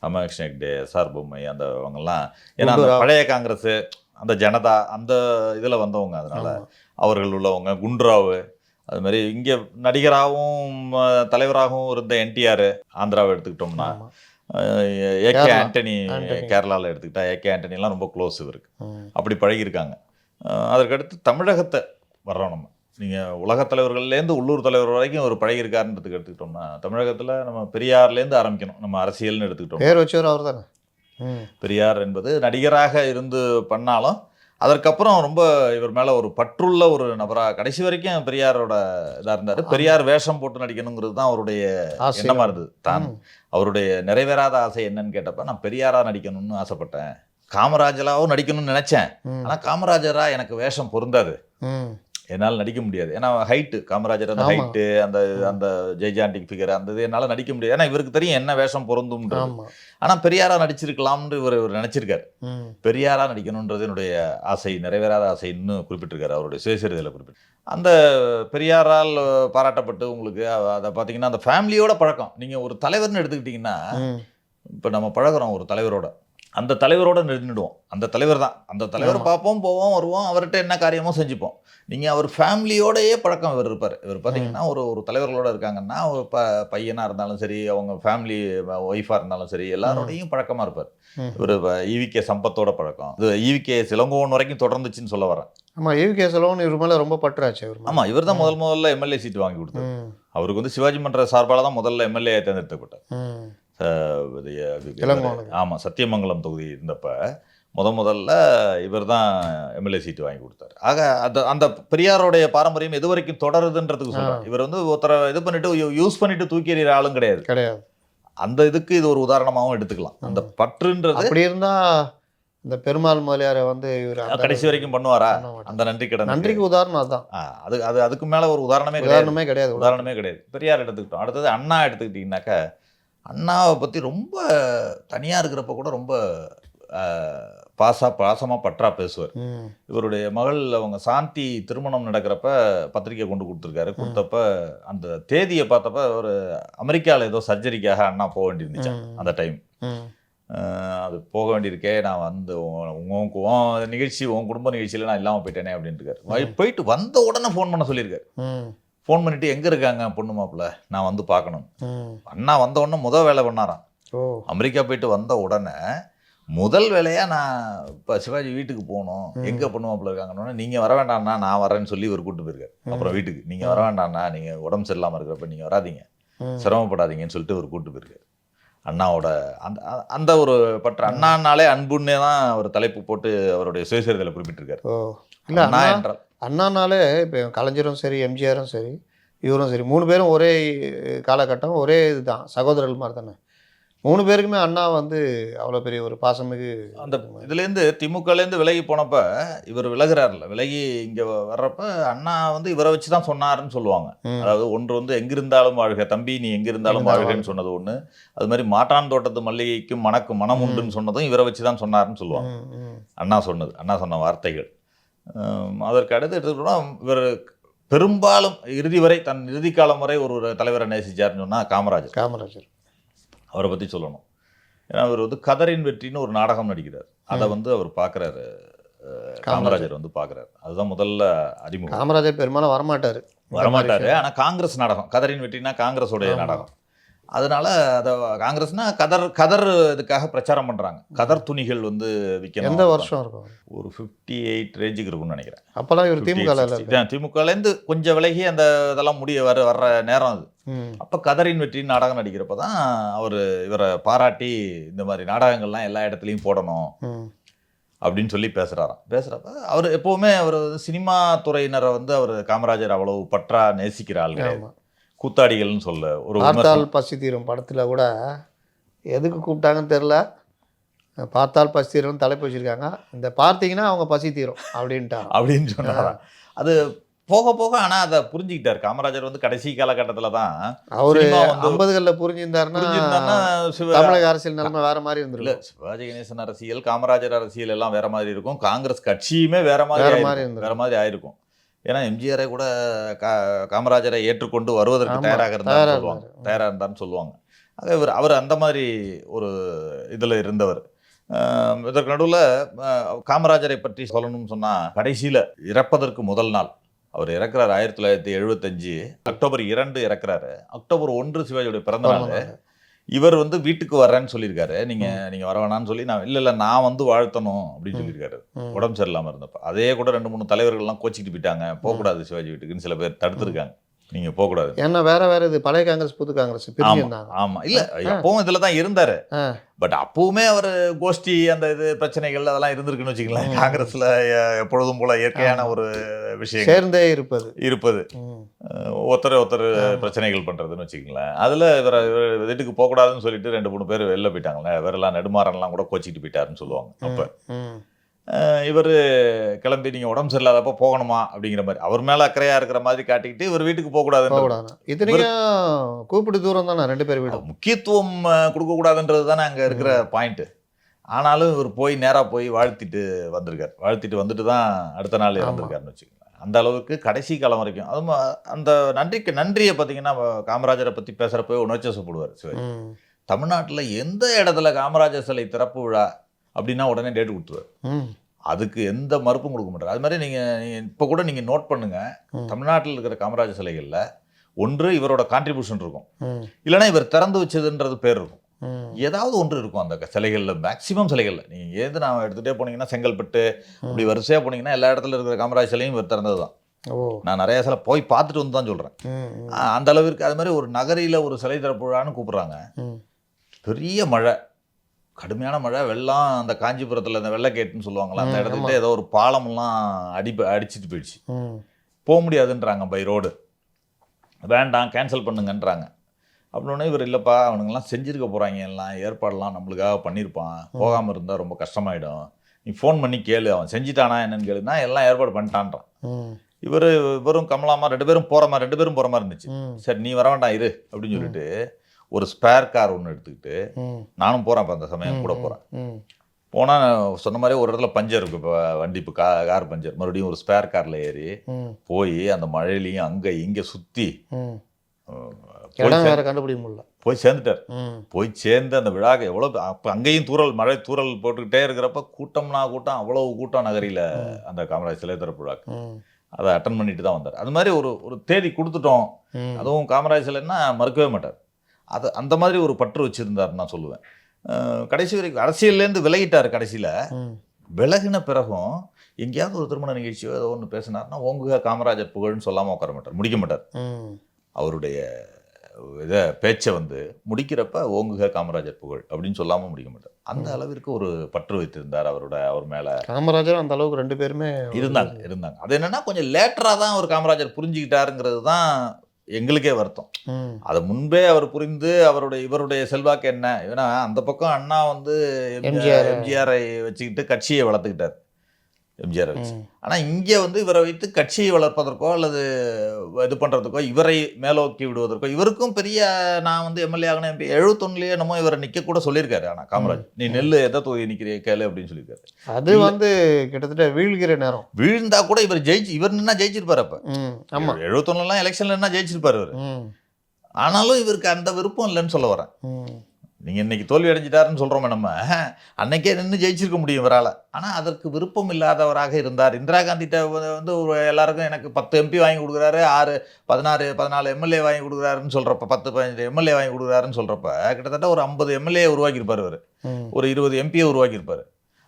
ராமகிருஷ்ண ஹெக்டே, சார் பொம்மை, அந்த அவங்கெல்லாம் ஏன்னா அந்த பழைய காங்கிரஸ், அந்த ஜனதா, அந்த இதில் வந்தவங்க. அதனால் அவர்கள் உள்ளவங்க, குண்டுராவ், அது மாதிரி இங்கே நடிகராகவும் தலைவராகவும் இருந்த என்டிஆர், ஆந்திராவை எடுத்துக்கிட்டோம்னா, ஏகே ஆண்டனி கேரளாவில் எடுத்துக்கிட்டா ஏகே ஆண்டனிலாம் ரொம்ப க்ளோஸ் இவருக்கு. அப்படி பழகியிருக்காங்க. அதற்கடுத்து தமிழகத்தை வர்றோம் நம்ம. நீங்கள் உலகத் தலைவர்கள்லேருந்து உள்ளூர் தலைவர் வரைக்கும் ஒரு பழகியிருக்காருன்றதுக்கு எடுத்துக்கிட்டோம்னா, தமிழகத்தில் நம்ம பெரியார்லேருந்து ஆரம்பிக்கணும். நம்ம அரசியல்னு எடுத்துக்கிட்டோம். பேர் வச்சவர் அவர் தானே. பெரியார் என்பது நடிகராக இருந்து பண்ணாலும் அதற்கப்புறம் ரொம்ப இவர் மேலே ஒரு பற்றுள்ள ஒரு நபராக கடைசி வரைக்கும் பெரியாரோட இதாக இருந்தார். பெரியார் வேஷம் போட்டு நடிக்கணுங்கிறது தான் அவருடைய எண்ணமாக இருந்தது. தான் அவருடைய நிறைவேறாத ஆசை என்னன்னு கேட்டப்ப, நான் பெரியாரா நடிக்கணும்னு ஆசைப்பட்டேன், காமராஜராகவும் நடிக்கணும்னு நினச்சேன், ஆனால் காமராஜரா எனக்கு வேஷம் பொருந்தாது, என்னால் நடிக்க முடியாது. ஏன்னா ஹைட்டு, காமராஜர் அந்த ஹைட்டு, அந்த அந்த ஜெய்ஜாண்டிக் ஃபிகர், அந்த இது என்னால் நடிக்க முடியாது. ஏன்னா இவருக்கு தெரியும் என்ன வேஷம் பொருந்தும்ன்றது. ஆனால் பெரியாரா நடிச்சிருக்கலாம்னு இவர் நினச்சிருக்காரு. பெரியாரா நடிக்கணுன்றது என்னுடைய ஆசை, நிறைவேறாத ஆசைன்னு குறிப்பிட்டிருக்காரு அவருடைய சுயசரிதையில் குறிப்பிட்டு. அந்த பெரியாரால் பாராட்டப்பட்டு உங்களுக்கு அதை பார்த்தீங்கன்னா அந்த ஃபேமிலியோட பழக்கம். நீங்கள் ஒரு தலைவர்னு எடுத்துக்கிட்டிங்கன்னா, இப்போ நம்ம பழகிறோம் ஒரு தலைவரோட, அந்த தலைவரோட நின்றுடுவோம். அந்த தலைவர் தான், அந்த தலைவரை பார்ப்போம், போவோம், வருவோம், அவர்கிட்ட என்ன காரியமோ செஞ்சுப்போம். நீங்கள் அவர் ஃபேமிலியோடையே பழக்கம் இவர் இருப்பார். இவர் பார்த்தீங்கன்னா ஒரு தலைவர்களோட இருக்காங்கன்னா, ஒரு பையனாக இருந்தாலும் சரி, அவங்க ஃபேமிலி ஒய்ஃபாக இருந்தாலும் சரி, எல்லாரோடையும் பழக்கமாக இருப்பார். இவர் ஈவிகே சம்பத்தோட பழக்கம், இது ஈவிகே சிலங்கோவன் வரைக்கும் தொடர்ந்துச்சுன்னு சொல்ல வரேன். ஆமாம், ஈவிகே சிலங்கோவன் இவர் மேலே ரொம்ப பற்றாச்சு. ஆமாம், இவர் தான் முதல்ல எம்எல்ஏ சீட்டு வாங்கி கொடுத்தார். அவருக்கு வந்து சிவாஜி மன்ற சார்பால் தான் முதல்ல எம்எல்ஏ தேர்ந்தெடுக்கப்பட்டார். ஆமாம், சத்தியமங்கலம் தொகுதி இருந்தப்ப முதல்ல இவர் தான் எம்எல்ஏ சீட்டு வாங்கி கொடுத்தாரு. ஆக அந்த பெரியாரோடைய பாரம்பரியம் எது வரைக்கும் தொடருதுன்றதுக்கு சொல்கிறேன். இவர் வந்து ஒருத்தரை இது பண்ணிட்டு யூஸ் பண்ணிட்டு தூக்கி எறிகிற ஆளும் கிடையாது. அந்த இதுக்கு இது ஒரு உதாரணமாகவும் எடுத்துக்கலாம். அந்த பற்றுன்றது அப்படி இருந்தால் இந்த பெருமாள் முதலியாரை வந்து இவர் கடைசி வரைக்கும் பண்ணுவாரா? அந்த நன்றிக்கு உதாரணம் அதுதான். அதுக்கு மேலே ஒரு உதாரணமே கிடையாது. பெரியார் எடுத்துக்கிட்டோம். அடுத்தது அண்ணா எடுத்துக்கிட்டிங்கனாக்கா, அண்ணாவை பற்றி ரொம்ப தனியாக இருக்கிறப்ப கூட ரொம்ப பாசமாக பற்றா பேசுவார். இவருடைய மகள் அவங்க சாந்தி திருமணம் நடக்கிறப்ப பத்திரிக்கை கொண்டு கொடுத்தப்ப அந்த தேதியை பார்த்தப்ப ஒரு அமெரிக்காவில் ஏதோ சர்ஜரிக்காக அண்ணா போக வேண்டியிருந்துச்சு அந்த டைம். அது போக வேண்டியிருக்கே, நான் வந்து உன் நிகழ்ச்சி, உன் குடும்ப நிகழ்ச்சியில் நான் இல்லாமல் போயிட்டேனே அப்படின்ட்டு இருக்காரு. போயிட்டு வந்த உடனே ஃபோன் பண்ண சொல்லியிருக்காரு. ஃபோன் பண்ணிவிட்டு எங்கே இருக்காங்க பொண்ணு மாப்பிள்ள, நான் வந்து பார்க்கணும். அண்ணா வந்த உடனே முதல் வேலை பண்ணாராம். அமெரிக்கா போயிட்டு வந்த உடனே முதல் வேலையாக நான் இப்போ சிவாஜி வீட்டுக்கு போகணும், எங்கே பொண்ணு மாப்பிள்ள இருக்காங்கன்னு, நீங்கள் வர வேண்டாம்ண்ணா நான் வரேன்னு சொல்லி இவர் கூப்பிட்டு போயிருக்காரு. அப்புறம் வீட்டுக்கு நீங்கள் வர வேண்டாம்ண்ணா, நீங்கள் உடம்பு சரியில்லாமல் இருக்கிறப்ப நீங்கள் வராதிங்க, சிரமப்படாதீங்கன்னு சொல்லிட்டு இவர் கூப்பிட்டு போயிருக்காரு. அண்ணாவோட அந்த அந்த ஒரு பற்ற, அண்ணானாலே அன்புன்னே தான் அவர் தலைப்பு போட்டு அவருடைய சுயசரிதையில் குறிப்பிட்டிருக்காரு. இல்லை, அண்ணா என்றால் அண்ணானாலே இப்போ கலைஞரும் சரி, எம்ஜிஆரும் சரி, இவரும் சரி, 3 பேரும் ஒரே காலகட்டம், ஒரே இதுதான், சகோதரர்கள் மாதிரி தானே. 3 பேருக்குமே அண்ணா வந்து அவ்வளோ பெரிய ஒரு பாசமிகு. அந்த இதுலேருந்து திமுகலேருந்து விலகி போனப்ப இவர் விலகிறார்ல, விலகி இங்கே வர்றப்ப அண்ணா வந்து இவரை வச்சு தான் சொன்னாருன்னு சொல்லுவாங்க. அதாவது ஒன்று வந்து எங்கிருந்தாலும் வாழ்க தம்பி, நீ எங்கிருந்தாலும் வாழ்கன்னு சொன்னது ஒன்று. அது மாதிரி மாட்டான் தோட்டத்து மல்லிகைக்கும் மனம் உண்டுன்னு சொன்னதும் இவரை வச்சு தான் சொன்னாருன்னு சொல்லுவாங்க. அண்ணா சொன்ன வார்த்தைகள். அதற்கு அடுத்து எடுத்துக்கிட்டோம்னா, இவர் பெரும்பாலும் இறுதி வரை, தன் இறுதி காலம் வரை ஒரு தலைவரை நேசிச்சார்னு சொன்னால் காமராஜர். அவரை பற்றி சொல்லணும். ஏன்னா அவர் வந்து கதரின் வெற்றின்னு ஒரு நாடகம் நடிக்கிறார். அதை வந்து அவர் பார்க்குறாரு, காமராஜர் வந்து பார்க்குறாரு. அதுதான் முதல்ல அறிமுகம். காமராஜர் பெரும்பாலும் வரமாட்டார். ஆனால் காங்கிரஸ் நாடகம், கதரின் வெற்றினா காங்கிரஸோடைய நாடகம். அதனால அதை காங்கிரஸ்னா கதர் இதுக்காக பிரச்சாரம் பண்ணுறாங்க. கதர் துணிகள் வந்து விற்கணும். எந்த வருஷம் இருக்கும்? ஒரு 58 ரேஞ்சுக்கு இருக்கும்னு நினைக்கிறேன். அப்போல்லாம் இவர் திமுகலேருந்து கொஞ்சம் விலகி அந்த இதெல்லாம் வர்ற நேரம் அது. அப்போ கதரின் வெற்றி நாடகம் நடிக்கிறப்ப தான் அவர் இவரை பாராட்டி இந்த மாதிரி நாடகங்கள்லாம் எல்லா இடத்துலையும் போடணும் அப்படின்னு சொல்லி பேசுகிறப்ப அவர் எப்போவுமே அவர் சினிமா துறையினரை வந்து அவர் காமராஜர் அவ்வளவு பற்றா நேசிக்கிற ஆள்கள், கூத்தாடிகள்னு சொல்ல. ஒரு பார்த்தால் பசி தீரும் படத்தில் கூட எதுக்கு கூப்பிட்டாங்கன்னு தெரில, பார்த்தால் பசி தீரும் தலைப்பு வச்சுருக்காங்க, இந்த பார்த்தீங்கன்னா அவங்க பசி தீரும் அப்படின்னு சொன்னாராம். அது போக போக ஆனால் அதை புரிஞ்சுக்கிட்டார். காமராஜர் வந்து கடைசி காலகட்டத்தில் தான் அவரு சினிமா வந்து 50களில் புரிஞ்சிருந்தாருன்னா புரிஞ்சிருந்தாருன்னா தமிழக அரசியல் நிலைமை வேற மாதிரி இல்ல இருந்திருக்கும். சிவாஜி கணேசன் அரசியல், காமராஜர் அரசியல் எல்லாம் வேற மாதிரி இருக்கும். காங்கிரஸ் கட்சியுமே வேற மாதிரி வேற ஆயிருக்கும். மாதிரி இருந்திருக்கும். வேற மாதிரி ஆயிருக்கும். ஏன்னா எம்ஜிஆரை கூட காமராஜரை ஏற்றுக்கொண்டு வருவதற்கு ஆமா, தயாராக இருந்தான்னு தயாரா சொல்லுவாங்க. இருந்தாரு. தயாராக இருந்தான்னு சொல்லுவாங்க. ஆக அவர் அந்த மாதிரி ஒரு இதில் இருந்தவர். இதற்கு நடுவில் காமராஜரை பற்றி சொல்லணும்னு சொன்னால், கடைசியில் இறப்பதற்கு முதல் நாள் அவர் இறக்குறாரு 1975 அக்டோபர் 2 இறக்குறாரு. அக்டோபர் 1 சிவாஜியோட பிறந்த நாள். இவர் வந்து வீட்டுக்கு வர்றேன்னு சொல்லியிருக்காரு. நீங்க வர வேணான்னு சொல்லி, நான் இல்லை நான் வந்து வாழ்த்தணும் அப்படின்னு சொல்லியிருக்காரு. உடம்பு சரியில்லாமல் இருந்தப்ப அதே கூட 2-3 தலைவர்கள்லாம் கோச்சிக்கிட்டு போயிட்டாங்க. போகக்கூடாது சிவாஜி வீட்டுக்குன்னு சில பேர் தடுத்துருக்காங்க. நீங்க போகக்கூடாது. ஏன்னா வேற இது பழைய காங்கிரஸ் புது காங்கிரஸ் பிரிஞ்சிருந்தாங்க. ஆமா இல்ல அப்பவும் இதுல தான் இருந்தாரு. பட் அப்பவுமே அவர் கோஷ்டி அந்த இது பிரச்சனைகள் அதெல்லாம் இருந்திருக்குன்னு வச்சுக்கலாம். காங்கிரஸ்ல எப்பொழுதும் போல இயற்கையான ஒரு விஷயம் சேர்ந்தே இருப்பது ஒருத்தர் பிரச்சனைகள் பண்றதுன்னு வச்சுக்கலாம். அதுல இவர் வீட்டுக்கு போகக்கூடாதுன்னு சொல்லிட்டு 2-3 பேர் வெளில போயிட்டாங்களே. இவரெல்லாம் நெடுமாறன்லாம் கூட கோச்சிக்கிட்டு போயிட்டாருன்னு சொல்லுவாங்க. அப்ப இவர் கிளம்பி நீங்கள் உடம்பு சரியில்லாதப்போ போகணுமா அப்படிங்கிற மாதிரி அவர் மேலே அக்கறையாக இருக்கிற மாதிரி காட்டிக்கிட்டு இவர் வீட்டுக்கு போகக்கூடாது. இத்தனைக்கும் கூப்பிட்டு தூரம் தானே 2 பேர் வீடு. முக்கியத்துவம் கொடுக்கக்கூடாதுன்றது தானே அங்கே இருக்கிற பாயிண்ட்டு. ஆனாலும் இவர் நேராக போய் வாழ்த்திட்டு வந்திருக்கார். வாழ்த்திட்டு வந்துட்டு தான் அடுத்த நாள் இறந்துருக்காருன்னு வச்சுக்கோங்க. அந்த அளவுக்கு கடைசி காலம் வரைக்கும். அதுவும் அந்த நன்றியை பார்த்தீங்கன்னா காமராஜரை பற்றி பேசுகிறப்போ உணர்ச்சிவசப்படுவார் சிவாஜி. தமிழ்நாட்டில் எந்த இடத்துல காமராஜர் சிலை திறப்பு விழா அப்படின்னா உடனே டேட் கொடுத்துருவார். அதுக்கு எந்த மறுப்பும் கொடுக்க மாட்டார். அது மாதிரி நீங்கள் இப்போ கூட நீங்கள் நோட் பண்ணுங்கள், தமிழ்நாட்டில் இருக்கிற காமராஜர் சிலைகளில் ஒன்று இவரோட கான்ட்ரிபியூஷன் இருக்கும், இல்லைனா இவர் திறந்து வச்சதுன்றது பேர் இருக்கும். ஏதாவது ஒன்று இருக்கும் அந்த சிலைகளில். மேக்சிமம் சிலைகளில் நீங்கள் ஏது நான் எடுத்துகிட்டே போனீங்கன்னா செங்கல்பட்டு அப்படி வரிசையாக போனீங்கன்னா எல்லா இடத்துல இருக்கிற காமராஜர் சிலையும் இவர் திறந்தது தான். நான் நிறைய சிலை போய் பார்த்துட்டு வந்து தான் சொல்கிறேன். அந்த அளவிற்கு அது மாதிரி ஒரு நகரில் ஒரு சிலை திறப்பு விழான்னு கூப்பிட்றாங்க. பெரிய மழை, கடுமையான மழை, வெள்ளம். அந்த காஞ்சிபுரத்தில் அந்த வெள்ளக்கேட்டுன்னு சொல்லுவாங்களா, அந்த இடத்துல ஏதோ ஒரு பாலம்லாம் அடிச்சிட்டு போயிடுச்சு. போக முடியாதுன்றாங்க பை ரோடு. வேண்டாம் கேன்சல் பண்ணுங்கன்றாங்க. அப்படின்னே இவர் இல்லைப்பா அவனுங்கெல்லாம் செஞ்சுருக்க போகிறாங்க, எல்லாம் ஏற்பாடெல்லாம் நம்மளுக்காக பண்ணியிருப்பான், போகாமல் இருந்தால் ரொம்ப கஷ்டமாயிடும், நீ ஃபோன் பண்ணி கேளு, அவன் செஞ்சிட்டானா என்னன்னு கேளுனா எல்லாம் ஏற்பாடு பண்ணிட்டான்றான். இவரும் கமலாமா 2 பேரும் போகிற மாதிரி இருந்துச்சு. சரி நீ வர வேண்டாம் இரு அப்படின்னு சொல்லிட்டு ஒரு ஸ்பேர் கார் ஒன்று எடுத்துக்கிட்டு நானும் போகிறேன். இப்போ அந்த சமயம் கூட போகிறேன். போனால் சொன்ன மாதிரி ஒரு இடத்துல பஞ்சர் இருக்குது. இப்போ வண்டி இப்போ கார் பஞ்சர். மறுபடியும் ஒரு ஸ்பேர் காரில் ஏறி போய் அந்த மழையிலையும் அங்கே இங்கே சுற்றி கண்டுபிடிக்க முடியல போய் சேர்ந்துட்டார். போய் சேர்ந்து அந்த விழாக்கு எவ்வளோ அப்போ அங்கேயும் மழை தூறல் போட்டுக்கிட்டே இருக்கிறப்ப கூட்டம் அவ்வளவு கூட்டம் நகரில் அந்த காமராஜ் சிலை திறப்பு விழாக்கு. அதை அட்டன் பண்ணிட்டு தான் வந்தார். அது மாதிரி ஒரு தேதி கொடுத்துட்டோம். அதுவும் காமராஜ் சிலைன்னா மறுக்கவே மாட்டார். அது அந்த மாதிரி ஒரு பற்று வச்சுருந்தாருன்னு நான் சொல்லுவேன். கடைசி வரைக்கும் அரசியல்லேருந்து விலகிட்டார். கடைசியில் விலகின பிறகும் எங்கேயாவது ஒரு திருமண நிகழ்ச்சியோ ஏதோ ஒன்று பேசினார்னா ஓங்குக காமராஜர் புகழ்னு சொல்லாமல் உட்கார மாட்டார், முடிக்க மாட்டார். அவருடைய இதை பேச்சை முடிக்கிறப்ப ஓங்குக காமராஜர் புகழ் அப்படின்னு சொல்லாமல் முடிக்க மாட்டார். அந்த அளவிற்கு ஒரு பற்று வைத்திருந்தார் அவர் மேலே. காமராஜர் அந்த அளவுக்கு 2 பேருமே இருந்தாங்க. அது என்னன்னா கொஞ்சம் லேட்டராக தான் ஒரு காமராஜர் புரிஞ்சுக்கிட்டாருங்கிறது தான் எங்களுக்கே வருத்தம். அதை முன்பே அவர் புரிந்து இவருடைய செல்வாக்கு என்ன. ஏன்னா அந்த பக்கம் அண்ணா எம்ஜிஆரை வச்சுக்கிட்டு கட்சியை வளர்த்துக்கிட்டார். எம்ஜிஆர் வச்சு. ஆனால் இங்கே இவரை வைத்து கட்சியை வளர்ப்பதற்கோ அல்லது இது பண்ணுறதுக்கோ இவரை மேலோக்கி விடுவதற்கோ இவருக்கும் பெரிய நான் எம்எல்ஏ ஆகணும் MP 71 என்னமோ இவரை நிற்க கூட சொல்லியிருக்காரு. ஆனால் காமராஜ் நீ நெல் எதை தொகுதி நிற்கிற கேளு அப்படின்னு சொல்லியிருக்காரு. அது கிட்டத்தட்ட வீழ்கிற நேரம். வீழ்ந்தா கூட இவர் நின்னா ஜெயிச்சிருப்பார். அப்போ 71 எலெக்ஷன்ல என்ன ஜெயிச்சிருப்பார் இவர். ஆனாலும் இவருக்கு அந்த விருப்பம் இல்லைன்னு சொல்ல வரேன். நீங்கள் இன்றைக்கி தோல்வி அடைஞ்சிட்டாருன்னு சொல்கிறோமே நம்ம, அன்னைக்கே நின்று ஜெயிச்சிருக்க முடியும் இவரால். ஆனால் அதற்கு விருப்பம் இல்லாதவராக இருந்தார். இந்திரா காந்திகிட்ட ஒரு எல்லாருக்கும் எனக்கு 10 MP வாங்கி கொடுக்குறாரு, 14 MLA வாங்கி கொடுக்குறாருன்னு சொல்கிறப்ப, 10-15 MLA வாங்கி கொடுக்குறாருன்னு சொல்கிறப்ப கிட்டத்தட்ட ஒரு 50 MLA உருவாக்கியிருப்பார் இவர், ஒரு 20 MP உருவாக்கியிருப்பார்.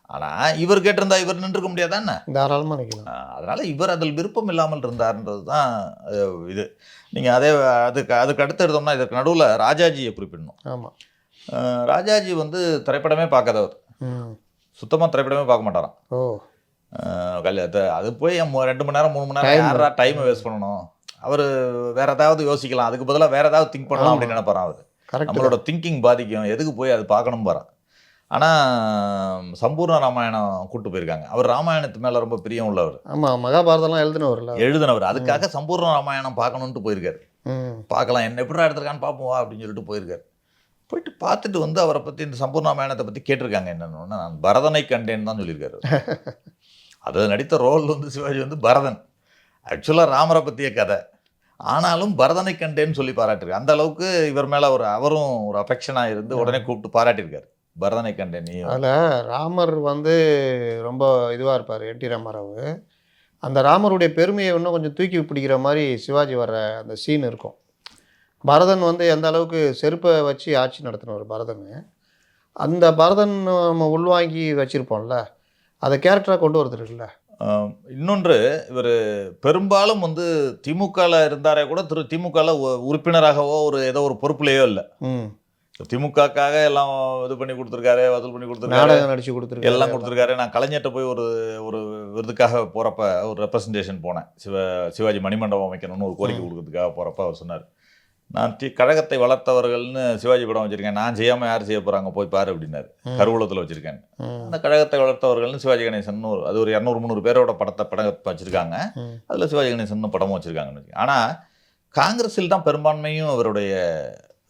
ஆனால் இவர் கேட்டிருந்தா இவர் நின்றுக்க முடியாதானே? தாராளமாக நினைக்கலாம். அதனால் இவர் அதில் விருப்பம் இல்லாமல் இருந்தார்ன்றது தான் இது. நீங்கள் அதுக்கு அடுத்து எடுத்தோம்னா இதற்கு நடுவில் ராஜாஜியை குறிப்பிடணும். ஆமாம், ராஜாஜி திரைப்படமே பார்க்காதவர், சுத்தமாக திரைப்படமே பார்க்க மாட்டாராம். கல்யாணத்தை அது போய் 2 மணி நேரம் 3 மணி நேரம் யாரா டைமை வேஸ்ட் பண்ணணும், அவர் வேற ஏதாவது யோசிக்கலாம், அதுக்கு பதிலாக வேற ஏதாவது திங்க் பண்ணலாம் அப்படின்னு நினைப்பாரான். அவர் நம்மளோட திங்கிங் பாதிக்கும், எதுக்கு போய் அது பார்க்கணும் பாரு. ஆனால் சம்பூர்ண ராமாயணம் கூட்டு போயிருக்காங்க. அவர் ராமாயணத்து மேலே ரொம்ப பிரியம் உள்ளவர். ஆமாம், மகாபாரதம்லாம் எழுதினவர். அதுக்காக சம்பூர்ண ராமாயணம் பார்க்கணுன்ட்டு போயிருக்காரு. பார்க்கலாம், என்ன எப்படிடா எடுத்திருக்கான்னு பார்ப்போம் அப்படின்னு சொல்லிட்டு போயிருக்காரு. போயிட்டு பார்த்துட்டு வந்து அவரை பற்றி இந்த சம்பூர்ண ராமாயணத்தை பற்றி கேட்டிருக்காங்க. என்னென்னு, நான் பரதனை கண்டேன்னு தான் சொல்லியிருக்காரு. அதில் நடித்த ரோல் வந்து சிவாஜி வந்து பரதன். ஆக்சுவலாக ராமரை பற்றிய கதை, ஆனாலும் பரதனை கண்டேன்னு சொல்லி பாராட்டிருக்காரு. அந்த அளவுக்கு இவர் மேலே அவரும் ஒரு அஃபெக்ஷனாக இருந்து உடனே கூப்பிட்டு பாராட்டியிருக்காரு. பரதனை கண்டேன் நீ. அதில் ராமர் வந்து ரொம்ப இதுவாக இருப்பார் என்டி ராமாராவ். அந்த ராமருடைய பெருமையை இன்னும் கொஞ்சம் தூக்கி பிடிக்கிற மாதிரி சிவாஜி வர்ற அந்த சீன் இருக்கும். பரதன் வந்து எந்த அளவுக்கு செருப்பை வச்சு ஆட்சி நடத்தினவர் பரதன். அந்த பரதன் நம்ம உள்வாங்கி வச்சுருப்போம்ல, அதை கேரக்டராக கொண்டு வரதுருக்குல்ல. இன்னொன்று, இவர் பெரும்பாலும் வந்து திமுகவில் இருந்தாரே கூட திமுகவில் உறுப்பினராகவோ ஏதோ ஒரு பொறுப்புலையோ இல்லை. திமுகக்காக எல்லாம் இது பண்ணி கொடுத்துருக்காரு, வசூல் பண்ணி கொடுத்துருக்காரு, நாடகம் நடிச்சு கொடுத்துருக்காரு, எல்லாம் கொடுத்துருக்காரு. நான் கலைஞர்கிட்ட போய் ஒரு விருதுக்காக போகிறப்ப ஒரு ரெப்ரசன்டேஷன் போனேன். சிவாஜி மணிமண்டபம் அமைக்கணும்னு ஒரு கோரிக்கை கொடுக்கறதுக்காக போகிறப்ப அவர் சொன்னார், நான் கழகத்தை வளர்த்தவர்கள்னு சிவாஜி படம் வச்சுருக்கேன், நான் செய்யாமல் யார் செய்ய போகிறாங்க போய் பாரு அப்படின்னாரு. கருவூலத்தில் வச்சுருக்கேன். அந்த கழகத்தை வளர்த்தவர்கள்னு சிவாஜி கணேசன் அது ஒரு 200-300 பேரோட படம் வச்சுருக்காங்க. அதில் சிவாஜி கணேசன் படமும் வச்சுருக்காங்கன்னு. ஆனால் காங்கிரஸில் தான் பெரும்பான்மையும்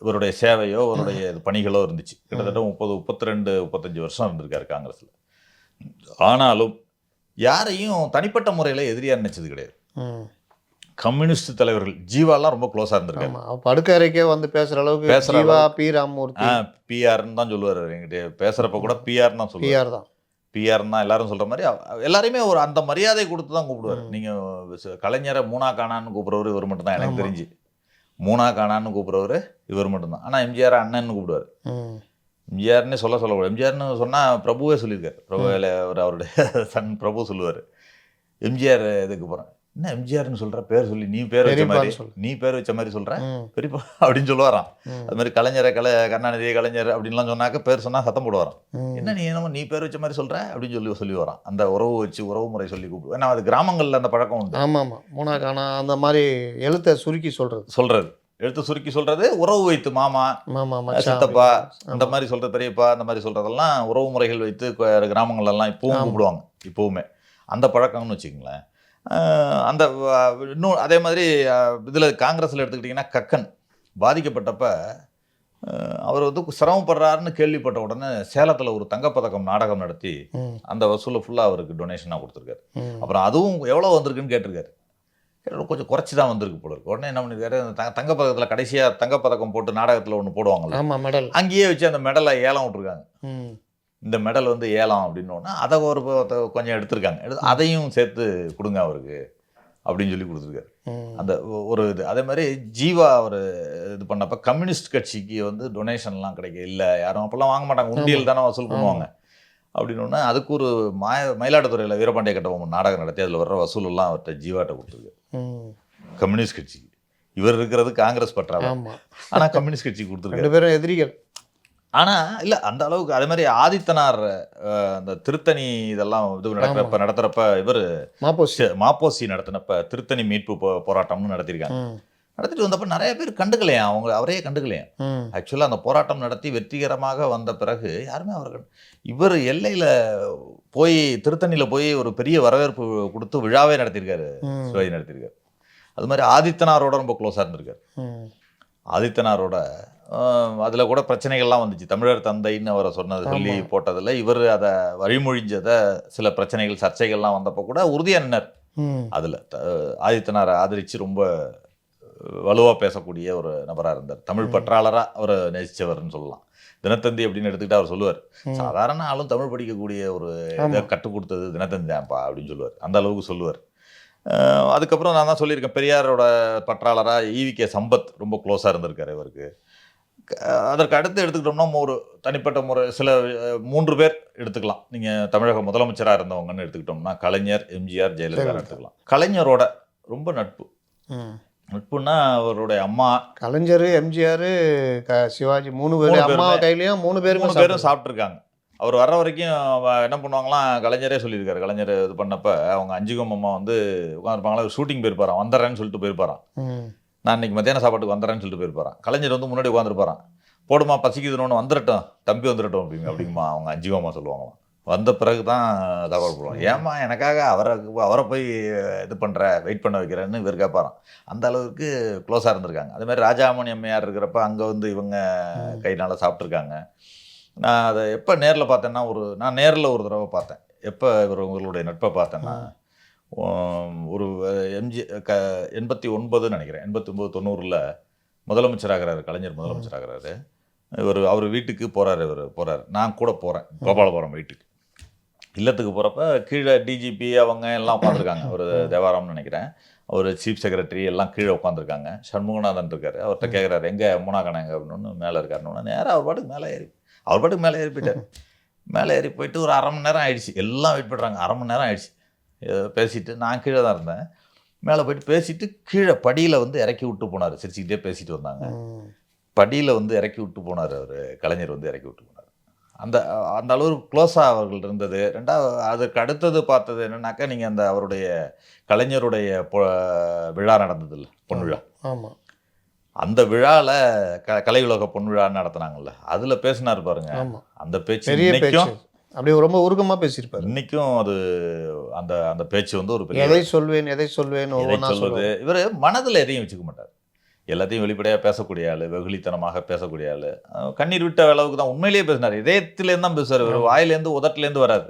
இவருடைய சேவையோ அவருடைய பணிகளோ இருந்துச்சு. கிட்டத்தட்ட 32-35 வருஷம் இருந்திருக்காரு காங்கிரஸில். ஆனாலும் யாரையும் தனிப்பட்ட முறையில் எதிரியாக நினைச்சது கிடையாது. கம்யூனிஸ்ட் தலைவர்கள் ஜீவாலாம் ரொம்ப க்ளோஸாக இருந்திருக்காரு. படுக்கறைக்கே வந்து பேசுகிற அளவுக்கு ஜீவா, பி ராமமூர்த்தி, பிஆர்னு தான் சொல்லுவார். என்கிட்ட பேசுகிறப்ப கூட பிஆர்னு தான் சொல்லுவார். பிஆர்னு தான் எல்லாரும் சொல்கிற மாதிரி எல்லாரையுமே ஒரு அந்த மரியாதை கொடுத்து தான் கூப்பிடுவார். நீங்கள் கலைஞரை மூணா காணான்னு கூப்பிட்றவர் இவர் மட்டும்தான் எனக்கு தெரிஞ்சு. மூணா காணான்னு கூப்பிட்றவர் இவர் மட்டும்தான். ஆனால் எம்ஜிஆர் அண்ணன்னு கூப்பிடுவார். எம்ஜிஆர்னே சொல்லக்கூடாது. எம்ஜிஆர்னு சொன்னால் பிரபுவே சொல்லியிருக்காரு. அவருடைய சன் பிரபு சொல்லுவார், எம்ஜிஆர் இதுக்கு போகிறேன், என்ன எம்ஜிஆர்னு சொல்கிற, பேர் சொல்லி நீ பேர் வச்ச மாதிரி சொல்கிற பெரியப்பா அப்படின்னு சொல்லுவாராம். அது மாதிரி கருணாநிதி கலைஞர் அப்படின்லாம் சொன்னாக்க பேர் சொன்னால் சத்தம் போடுவாராம். என்ன நீ என்னமோ நீ பேர் வச்ச மாதிரி சொல்கிற அப்படின்னு சொல்லி வரான். அந்த உறவு முறை சொல்லி கூப்பிடுவோம். ஏன்னா அது கிராமங்களில் அந்த பழக்கம் உண்டு. ஆமாம், மூணா காணா அந்த மாதிரி எழுத்தை சுருக்கி எழுத்து சுருக்கி சொல்கிறது, உறவு வைத்து மாமா, சித்தப்பா அந்த மாதிரி சொல்கிறது, பெரியப்பா அந்த மாதிரி சொல்கிறதெல்லாம் உறவு முறைகள் வைத்து கிராமங்கள்லாம் இப்பவும் கூப்பிடுவாங்க. இப்போவுமே அந்த பழக்கம்னு வச்சுக்கங்களேன். அந்த இன்னும் அதே மாதிரி இதில் காங்கிரஸில் எடுத்துக்கிட்டிங்கன்னா கக்கன் பாதிக்கப்பட்டப்ப அவர் வந்து சிரமப்படுறாருன்னு கேள்விப்பட்ட உடனே சேலத்தில் ஒரு தங்கப்பதக்கம் நாடகம் நடத்தி அந்த வசூலை ஃபுல்லாக அவருக்கு டொனேஷனாக கொடுத்துருக்காரு. அப்புறம் அதுவும் எவ்வளோ வந்திருக்குன்னு கேட்டிருக்காரு. கொஞ்சம் குறைச்சி தான் வந்திருக்கு போல இருக்கு. உடனே என்ன பண்ணிருக்காரு, தங்கப்பதக்கத்தில் கடைசியாக தங்கப்பதக்கம் போட்டு நாடகத்தில் ஒன்று போடுவாங்கல்ல, அங்கேயே வச்சு அந்த மெடலை ஏலம் விட்டுருக்காங்க. இந்த மெடல் வந்து ஏலம் அப்படின்னோன்னா அதை கொஞ்சம் எடுத்திருக்காங்க. அதையும் சேர்த்து கொடுங்க அவருக்கு அப்படின்னு சொல்லி கொடுத்துருக்காரு. அந்த ஒரு இது. அதே மாதிரி ஜீவா அவர் இது பண்ணப்போ கம்யூனிஸ்ட் கட்சிக்கு வந்து டொனேஷன்லாம் கிடைக்க இல்லை, யாரும் அப்போல்லாம் வாங்க மாட்டாங்க, உண்டியல் தானே வசூல் பண்ணுவாங்க அப்படின்னோன்னா அதுக்கு ஒரு மயிலாடுதுறையில் வீரபாண்டிய கட்டபொம்மன் நாடகம் நடத்தி அதில் வர்ற வசூலெல்லாம் அவர்கிட்ட ஜீவாட்ட கொடுத்துருக்கு. கம்யூனிஸ்ட் கட்சிக்கு இவர் இருக்கிறது காங்கிரஸ் பற்றாது, ஆனால் கம்யூனிஸ்ட் கட்சிக்கு கொடுத்துருக்காரு. 2 பேரும் எதிரிகள். ஆனால் இல்லை அந்த அளவுக்கு. அதே மாதிரி ஆதித்தனார் அந்த திருத்தணி இதெல்லாம் இது நடத்துகிறப்ப இவர் மாப்போசி நடத்தினப்ப திருத்தணி மீட்பு போராட்டம்னு நடத்தியிருக்காங்க. நடத்திட்டு வந்தப்போ நிறைய பேர் கண்டுக்கலையா, அவரே கண்டுக்கலையா. ஆக்சுவலாக அந்த போராட்டம் நடத்தி வெற்றிகரமாக வந்த பிறகு யாருமே இவர் எல்லையில் போய் திருத்தணியில் போய் ஒரு பெரிய வரவேற்பு கொடுத்து விழாவே நடத்தியிருக்காரு, சிவாஜி நடத்தியிருக்காரு. அது மாதிரி ஆதித்தனாரோட ரொம்ப க்ளோஸாக இருந்திருக்காரு. ஆதித்தனாரோட அதில் கூட பிரச்சனைகள்லாம் வந்துச்சு. தமிழர் தந்தைன்னு அவரை சொல்லி போட்டதில் இவர் அதை வழிமொழிஞ்சதை சில பிரச்சனைகள் சர்ச்சைகள்லாம் வந்தப்போ கூட உறுதியாக நின்னார். அதில் ஆதித்தனாரை ஆதரித்து ரொம்ப வலுவாக பேசக்கூடிய ஒரு நபராக இருந்தார். தமிழ் பற்றாளராக அவரை நேசித்தவர்னு சொல்லலாம். தினத்தந்தி அப்படின்னு எடுத்துக்கிட்டு அவர் சொல்லுவார், சாதாரண ஆளும் தமிழ் படிக்கக்கூடிய ஒரு இதை கற்றுக் கொடுத்தது தினத்தந்தி தான்ப்பா அப்படின்னு சொல்லுவார். அந்த அளவுக்கு சொல்லுவார். அதுக்கப்புறம் நான் தான் சொல்லியிருக்கேன், பெரியாரோட பற்றாளராக ஈவிகே சம்பத் ரொம்ப க்ளோஸாக இருந்திருக்காரு இவருக்கு. அதற்கு அடுத்து எடுத்துக்கிட்டோம்னா ஒரு தனிப்பட்ட முறை சில 3 பேர் எடுத்துக்கலாம். நீங்கள் தமிழக முதலமைச்சராக இருந்தவங்கன்னு எடுத்துக்கிட்டோம்னா கலைஞர், எம்ஜிஆர், ஜெயலலிதா எடுத்துக்கலாம். கலைஞரோட ரொம்ப நட்புன்னா அவருடைய அம்மா கலைஞர், எம்ஜிஆர், சிவாஜி 3 பேரும் அம்மா கையிலையும் 3 பேரும் சாப்பிட்ருக்காங்க. அவர் வர்ற வரைக்கும் என்ன பண்ணுவாங்களாம், கலைஞரே சொல்லியிருக்காரு. கலைஞர் இது பண்ணப்ப அவங்க அஞ்சுகம் அம்மா வந்து உட்காந்துருப்பாங்களா, ஷூட்டிங் போயிருப்பாரான், வந்துடுறேன்னு சொல்லிட்டு போயிருப்பாரான். நான் இன்னைக்கு மத்தியான சாப்பாட்டுக்கு வந்துடுறேன்னு சொல்லிட்டு போயிருப்பாரான். கலைஞர் வந்து முன்னாடி உட்காந்துருப்பாரான். போடுமா பசிக்குதுன்னு ஒன்று வந்துடட்டும் தம்பி வந்துடட்டும் அப்படிங்கம்மா அவங்க அஞ்சுமாமா சொல்லுவாங்களாம். வந்த பிறகு தான் தகவல் போடுவாங்க. ஏம்மா எனக்காக அவரை போய் இது பண்ணுற வெயிட் பண்ண வைக்கிறேன்னு இவர் கேட்பாராம். அந்த அளவுக்கு க்ளோஸாக இருந்திருக்காங்க. அதே மாதிரி ராஜாமணி அம்மையார் இருக்கிறப்ப அங்கே வந்து இவங்க கையினால் சாப்பிட்ருக்காங்க. நான் அதை எப்போ நேரில் பார்த்தேன்னா நான் நேரில் ஒரு தடவை பார்த்தேன். எப்போ இவங்களுடைய நட்பை பார்த்தேன்னா ஒரு 89 நினைக்கிறேன், 89 90 முதலமைச்சராகிறாரு, கலைஞர் முதலமைச்சராகிறாரு. அவர் வீட்டுக்கு போகிறாரு. நான் கூட போகிறேன் கோபாலபுரம் வீட்டுக்கு. இல்லத்துக்கு போகிறப்ப கீழே டிஜிபி அவங்க எல்லாம் உட்காந்துருக்காங்க. ஒரு தேவாராம்னு நினைக்கிறேன், அவர் சீஃப் செக்ரட்டரி எல்லாம் கீழே உட்காந்துருக்காங்க. சண்முகநாதன் இருக்கார். அவர்கிட்ட கேட்குறாரு எங்கே மூணாகணங்க அப்படின்னு. மேலே இருக்காருன்னு நேராக அவர் பாட்டுக்கு மேலே ஏறி போயிட்டார். மேலே ஏறி போயிட்டு ஒரு 1/2 மணி நேரம் ஆயிடுச்சு. எல்லாம் வெயிட் பண்ணுறாங்க. 1/2 மணி நேரம் ஆயிடுச்சு பேசிட்டு. நான் கீழே தான் இருந்தேன். மேலே போயிட்டு பேசிட்டு கீழே படியில் வந்து இறக்கி விட்டு போனார். சிரிச்சுக்கிட்டே பேசிட்டு வந்தாங்க. படியில் வந்து இறக்கி விட்டு போனார். அவர் கலைஞர் வந்து இறக்கி விட்டு போனார். அந்த அளவு க்ளோஸாக அவர்கள் இருந்தது. ரெண்டாவது அதுக்கு அடுத்தது பார்த்தது என்னன்னாக்கா, நீங்கள் அந்த அவருடைய கலைஞருடைய விழா நடந்தது இல்லை, பொன் விழா. ஆமாம். அந்த விழாவில் கலை உலக பொன் விழா நடத்தினாங்கல்ல, அதில் பேசினார் பாருங்க. அந்த பேச்சு இன்னைக்கும் அப்படியே ரொம்ப உருக்கமாக பேசியிருப்பார். இன்னைக்கும் அது அந்த பேச்சு வந்து ஒரு பெரிய எதை சொல்வேன் சொல்வது. இவர் மனதில் எதையும் வச்சுக்க மாட்டார். எல்லாத்தையும் வெளிப்படையாக பேசக்கூடிய ஆள், வெகுளித்தனமாக பேசக்கூடிய ஆள். கண்ணீர் விட்ட அளவுக்கு தான் உண்மையிலேயே பேசினார். இதயத்திலேருந்து தான் பேசுவார். இவர் வாயிலேருந்து உதட்டிலேருந்து வராது.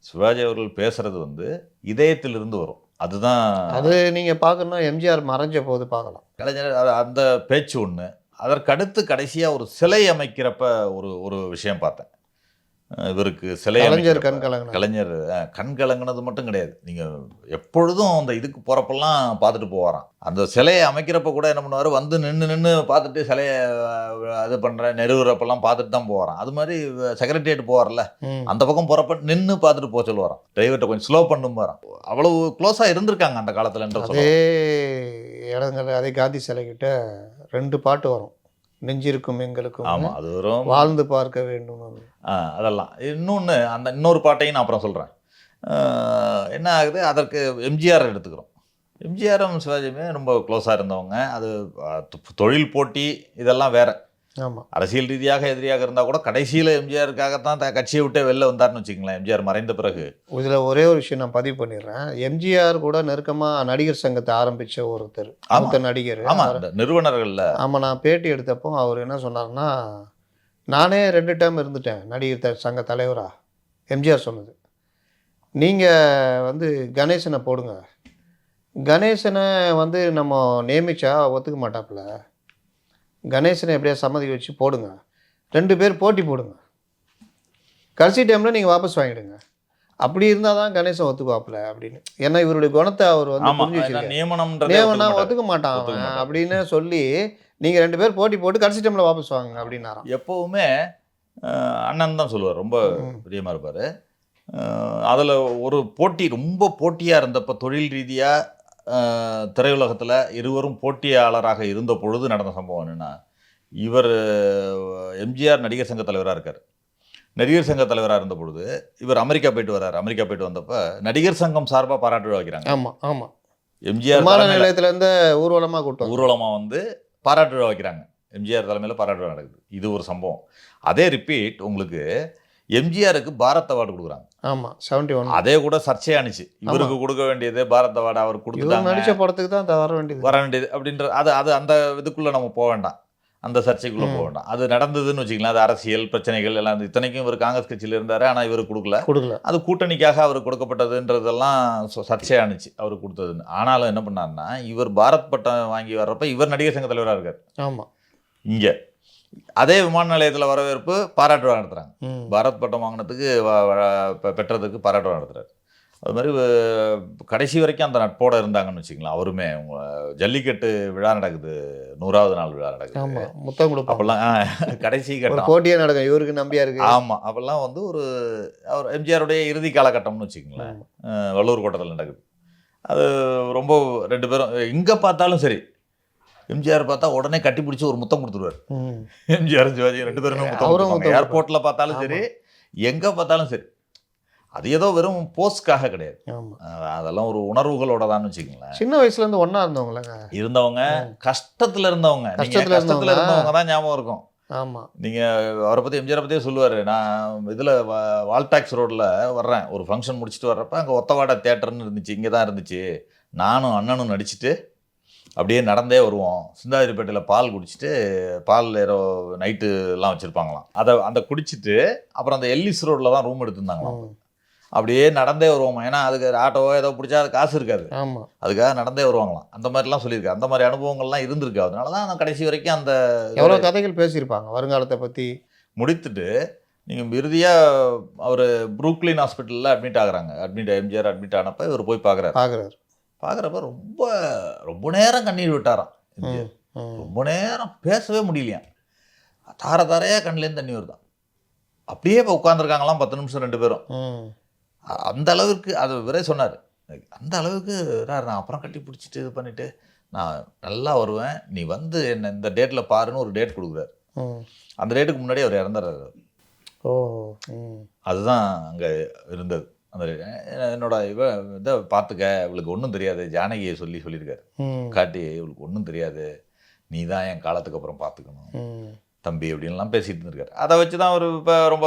சிவாஜி அவர்கள் பேசுறது வந்து இதயத்திலிருந்து வரும். அதுதான் அது நீங்கள் பார்க்கணும்னா எம்ஜிஆர் மறைஞ்ச போது பார்க்கலாம். கலைஞர் அந்த பேச்சு ஒன்று. அதற்கடுத்து கடைசியாக ஒரு சிலை அமைக்கிறப்ப ஒரு விஷயம் பார்த்தேன். இவருக்கு சிலை கலைஞர் கண்கலங்கினது மட்டும் கிடையாது. நீங்கள் எப்பொழுதும் அந்த இதுக்கு போகிறப்பெல்லாம் பார்த்துட்டு போவாராம். அந்த சிலையை அமைக்கிறப்ப கூட என்ன பண்ணுவார், வந்து நின்று பார்த்துட்டு சிலையை இது பண்ணுற நெருவுறப்பெல்லாம் பார்த்துட்டு தான் போவாராம். அது மாதிரி செக்ரட்டரியேட் போவார்ல, அந்த பக்கம் போகிறப்ப நின்று பார்த்துட்டு போக சொல்லுவாராம். டிரைவர்கிட்ட கொஞ்சம் ஸ்லோ பண்ணும் போகிறான். அவ்வளவு க்ளோஸாக இருந்திருக்காங்க அந்த காலத்தில். அதே இடங்கள் அதே காந்தி சிலைக்கிட்ட 2 பாட்டு வரும். நெஞ்சிருக்கும் எங்களுக்கும். ஆமாம், அது வரும். வாழ்ந்து பார்க்க வேண்டும். அதெல்லாம் இன்னொரு பாட்டையும் நான் அப்புறம் சொல்கிறேன். என்ன ஆகுது, அதற்கு எம்ஜிஆர் எடுத்துக்கிறோம். எம்ஜிஆரும் சிவாஜியுமே ரொம்ப க்ளோஸாக இருந்தவங்க. அது தொழில் போட்டி இதெல்லாம் வேற. ஆமாம். அரசியல் ரீதியாக எதிரியாக இருந்தால் கூட கடைசியில் எம்ஜிஆருக்காகத்தான் கட்சியை விட்டே வெளில வந்தார்னு வச்சுக்கலாம். எம்ஜிஆர் மறைந்த பிறகு இதில் ஒரே ஒரு விஷயம் நான் பதிவு பண்ணிடுறேன். எம்ஜிஆர் கூட நெருக்கமாக நடிகர் சங்கத்தை ஆரம்பித்த ஒருத்தர், நடிகர். ஆமாம், நிறுவனர்களில். ஆமாம், நான் பேட்டி எடுத்தப்போ அவர் என்ன சொன்னார்னா, நானே 2 டைம் இருந்துட்டேன் நடிகர் சங்க தலைவராக. எம்ஜிஆர் சொன்னது, நீங்கள் வந்து கணேசனை போடுங்க, கணேசனை வந்து நம்ம நியமித்தா ஒத்துக்க மாட்டாப்புல, கணேசனை எப்படியா சம்மதி வச்சு போடுங்க, 2 பேர் போட்டி போடுங்க, கடைசி டைமில் நீங்கள் வாபஸ் வாங்கிடுங்க, அப்படி இருந்தால் தான் கணேசன் ஒத்துக்குவாப்புல அப்படின்னு. ஏன்னா இவருடைய குணத்தை அவர் வந்து புரிஞ்சு வச்சிருக்காரு. நியமனா ஒத்துக்க மாட்டான் அப்படின்னு சொல்லி, நீங்கள் 2 பேர் போட்டி போட்டு கடைசி டைமில் வாபஸ் வாங்க அப்படின்னாராம். எப்போவுமே அண்ணன் தான் சொல்லுவார், ரொம்ப பிரியமாக இருப்பார். அதில் ஒரு போட்டி, ரொம்ப போட்டியாக இருந்தப்போ தொழில் ரீதியாக திரையுலகத்தில் இருவரும் போட்டியாளராக இருந்த பொழுது நடந்த சம்பவம் என்னென்னா, இவர் எம்ஜிஆர் நடிகர் சங்க தலைவராக இருக்கார். நடிகர் சங்க தலைவராக இருந்த பொழுது இவர் அமெரிக்கா போயிட்டு வர்றார். அமெரிக்கா போயிட்டு வந்தப்போ நடிகர் சங்கம் சார்பாக பாராட்டு விழா வைக்கிறாங்க. ஆமாம். எம்ஜிஆர் விமான நிலையத்திலேருந்து ஊர்வலமாக வந்து பாராட்டு விழா வைக்கிறாங்க. எம்ஜிஆர் தலைமையில் பாராட்டு விழா நடக்குது. இது ஒரு சம்பவம். அதே ரிப்பீட் உங்களுக்கு எம்ஜிஆருக்கு பாரத் அவார்டு கொடுக்குறாங்க. ஆமாம், 71. அதே கூட சர்ச்சையானுச்சு. இவருக்கு கொடுக்க வேண்டியது பாரத் அவார்டு அவர் கொடுத்துட்டாங்க, நடிச்ச படத்துக்கு தான் வர வேண்டியது அப்படின்ற அது அந்த இதுக்குள்ளே நம்ம போக வேண்டாம், அந்த சர்ச்சைக்குள்ளே போக வேண்டாம். அது நடந்ததுன்னு வச்சுக்கலாம். அது அரசியல் பிரச்சனைகள் எல்லாம். இத்தனைக்கும் இவர் காங்கிரஸ் கட்சியில் இருந்தார், ஆனால் இவர் கொடுக்கல. அது கூட்டணிக்காக அவர் கொடுக்கப்பட்டதுன்றதெல்லாம் சர்ச்சையானுச்சு அவர் கொடுத்ததுன்னு. ஆனாலும் என்ன பண்ணார்னா, இவர் பாரத் பட்டம் வாங்கி வர்றப்ப இவர் நடிகர் சங்க தலைவராக இருக்கார். ஆமாம். இங்கே அதே விமான நிலையத்தில் வரவேற்பு பாராட்டு விழா நடத்துகிறாங்க. பாரத் பட்டம் வாங்கினதுக்கு பெற்றதுக்கு பாராட்டு விழா நடத்துகிறார். அது மாதிரி கடைசி வரைக்கும் அந்த நட்போடு இருந்தாங்கன்னு வச்சுக்கலாம். அவருமே ஜல்லிக்கட்டு விழா நடக்குது, 100வது நாள் விழா நடக்குது. முத்தம் கொடுப்போம் அப்போல்லாம் கடைசி கட்டம் போட்டியே நடக்கும். இவருக்கு நம்பியா இருக்கு. ஆமாம், அப்போல்லாம் வந்து அவர் எம்ஜிஆருடைய இறுதி காலகட்டம்னு வச்சுக்கங்களேன். வள்ளூர் கோட்டத்தில் நடக்குது. அது ரொம்ப 2 பேரும் எங்கே பார்த்தாலும் சரி, எம்ஜிஆர் பார்த்தா உடனே கட்டி பிடிச்சி ஒரு முத்தம் கொடுத்துருவார். எம்ஜிஆர் சிவாஜி 2 பேருமே முத்தம். ஏர்போர்ட்டில் பார்த்தாலும் சரி, எங்கே பார்த்தாலும் சரி. அது ஏதோ வெறும் போஸ்ட்காக கிடையாது, அதெல்லாம் ஒரு உணர்வுகளோட தான் வச்சுக்கங்களேன். சின்ன வயசுலேருந்து ஒன்றா இருந்தவங்க கஷ்டத்தில் இருந்தவங்க தான் ஞாபகம் இருக்கும். ஆமாம். நீங்கள் அவரை பற்றி எம்ஜிஆரை பற்றியே சொல்லுவார். நான் இதில் வால்டாக்ஸ் ரோட்டில் வர்றேன், ஒரு ஃபங்க்ஷன் முடிச்சுட்டு வர்றப்ப அங்கே ஒத்தவாடை தேட்டர்னு இருந்துச்சு, இங்கே தான் இருந்துச்சு. நானும் அண்ணனும் நடிச்சுட்டு அப்படியே நடந்தே வருவோம். சிந்தாதிரிப்பேட்டையில் பால் குடிச்சிட்டு, பால் ஏதோ நைட்டுலாம் வச்சுருப்பாங்களாம், அந்த குடிச்சிட்டு அப்புறம் அந்த எல்லிஸ் ரோட்டில் தான் ரூம் எடுத்துருந்தாங்களாம். அப்படியே நடந்தே வருவோம். ஏன்னா அதுக்கு ஆட்டோவோ ஏதோ பிடிச்சா அது காசு இருக்காது. ஆமாம். அதுக்காக நடந்தே வருவாங்களாம். அந்த மாதிரிலாம் சொல்லியிருக்காரு. அந்த மாதிரி அனுபவங்கள்லாம் இருந்திருக்கு. அதனால தான் நான் கடைசி வரைக்கும் அந்த எவ்வளோ கதைகள் பேசியிருப்பாங்க வருங்காலத்தை பற்றி. முடித்துட்டு நீங்கள் இறுதியாக அவர் புரூக்லின் ஹாஸ்பிட்டலில் எம்ஜிஆர் அட்மிட் ஆனப்போ இவர் போய் பார்க்குறப்ப ரொம்ப ரொம்ப நேரம் கண்ணீர் விட்டாராம். எம்ஜிஆர் ரொம்ப நேரம் பேசவே முடியலையாம். தாரையாக கண்ணிலேருந்து தண்ணி வருதான். அப்படியே இப்போ உட்காந்துருக்காங்களாம் 10 நிமிஷம் 2 பேரும். அந்த அளவுக்கு அது இவரே சொன்னார். அந்த அளவுக்கு நான் அப்புறம் கட்டி பிடிச்சிட்டு இது பண்ணிவிட்டு நான் நல்லா வருவேன், நீ வந்து என்ன இந்த டேட்டில் பாருன்னு ஒரு டேட் கொடுக்குறாரு. அந்த டேட்டுக்கு முன்னாடி அவர் இறந்துடுறாரு. ஓ, அதுதான் அங்கே இருந்தது. அந்த என்னோட இதை பார்த்துக்க, இவளுக்கு ஒன்றும் தெரியாது, ஜானகியை சொல்லியிருக்காரு. காட்டி இவளுக்கு ஒன்றும் தெரியாது, நீ தான் என் காலத்துக்கு அப்புறம் பார்த்துக்கணும் தம்பி அப்படின்லாம் பேசிட்டு இருந்திருக்காரு. அதை வச்சு தான் அவர் இப்போ ரொம்ப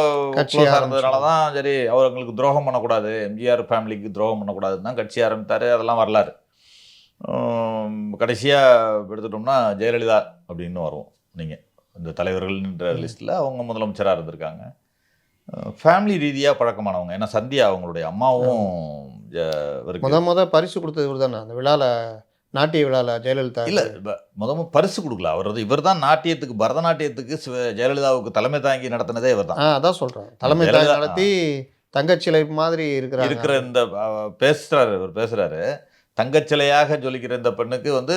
க்ளோஸாக இருந்ததுனால தான் சரி அவங்களுக்கு துரோகம் பண்ணக்கூடாது, எம்ஜிஆர் ஃபேமிலிக்கு துரோகம் பண்ணக்கூடாதுன்னு தான் கட்சி ஆரம்பித்தார். அதெல்லாம் வரலாறு. கடைசியாக எடுத்துட்டோம்னா ஜெயலலிதா அப்படின்னு வரும். நீங்கள் இந்த தலைவர்கள்ன்ற லிஸ்ட்டில் அவங்க முதலமைச்சராக இருந்திருக்காங்க. ஃபேமிலி ரீதியாக பழக்கமானவங்க. ஏன்னா சந்தியா அவங்களுடைய அம்மாவும் பரிசு கொடுத்தது இவர் தானே அந்த விழாவில், நாட்டிய விழாவில் ஜெயலலிதா. இல்லை, பரிசு கொடுக்கல அவர். இவர் தான் நாட்டியத்துக்கு, பரதநாட்டியத்துக்கு ஜெயலலிதாவுக்கு தலைமை தாங்கி நடத்தினதே இவர் தான். அதான் சொல்கிறேன், தலைமை தாங்கி நடத்தி தங்கச்சிலை மாதிரி இருக்கிற இந்த பேசுகிறாரு. தங்கச்சிலையாக ஜொலிக்கிற இந்த பெண்ணுக்கு வந்து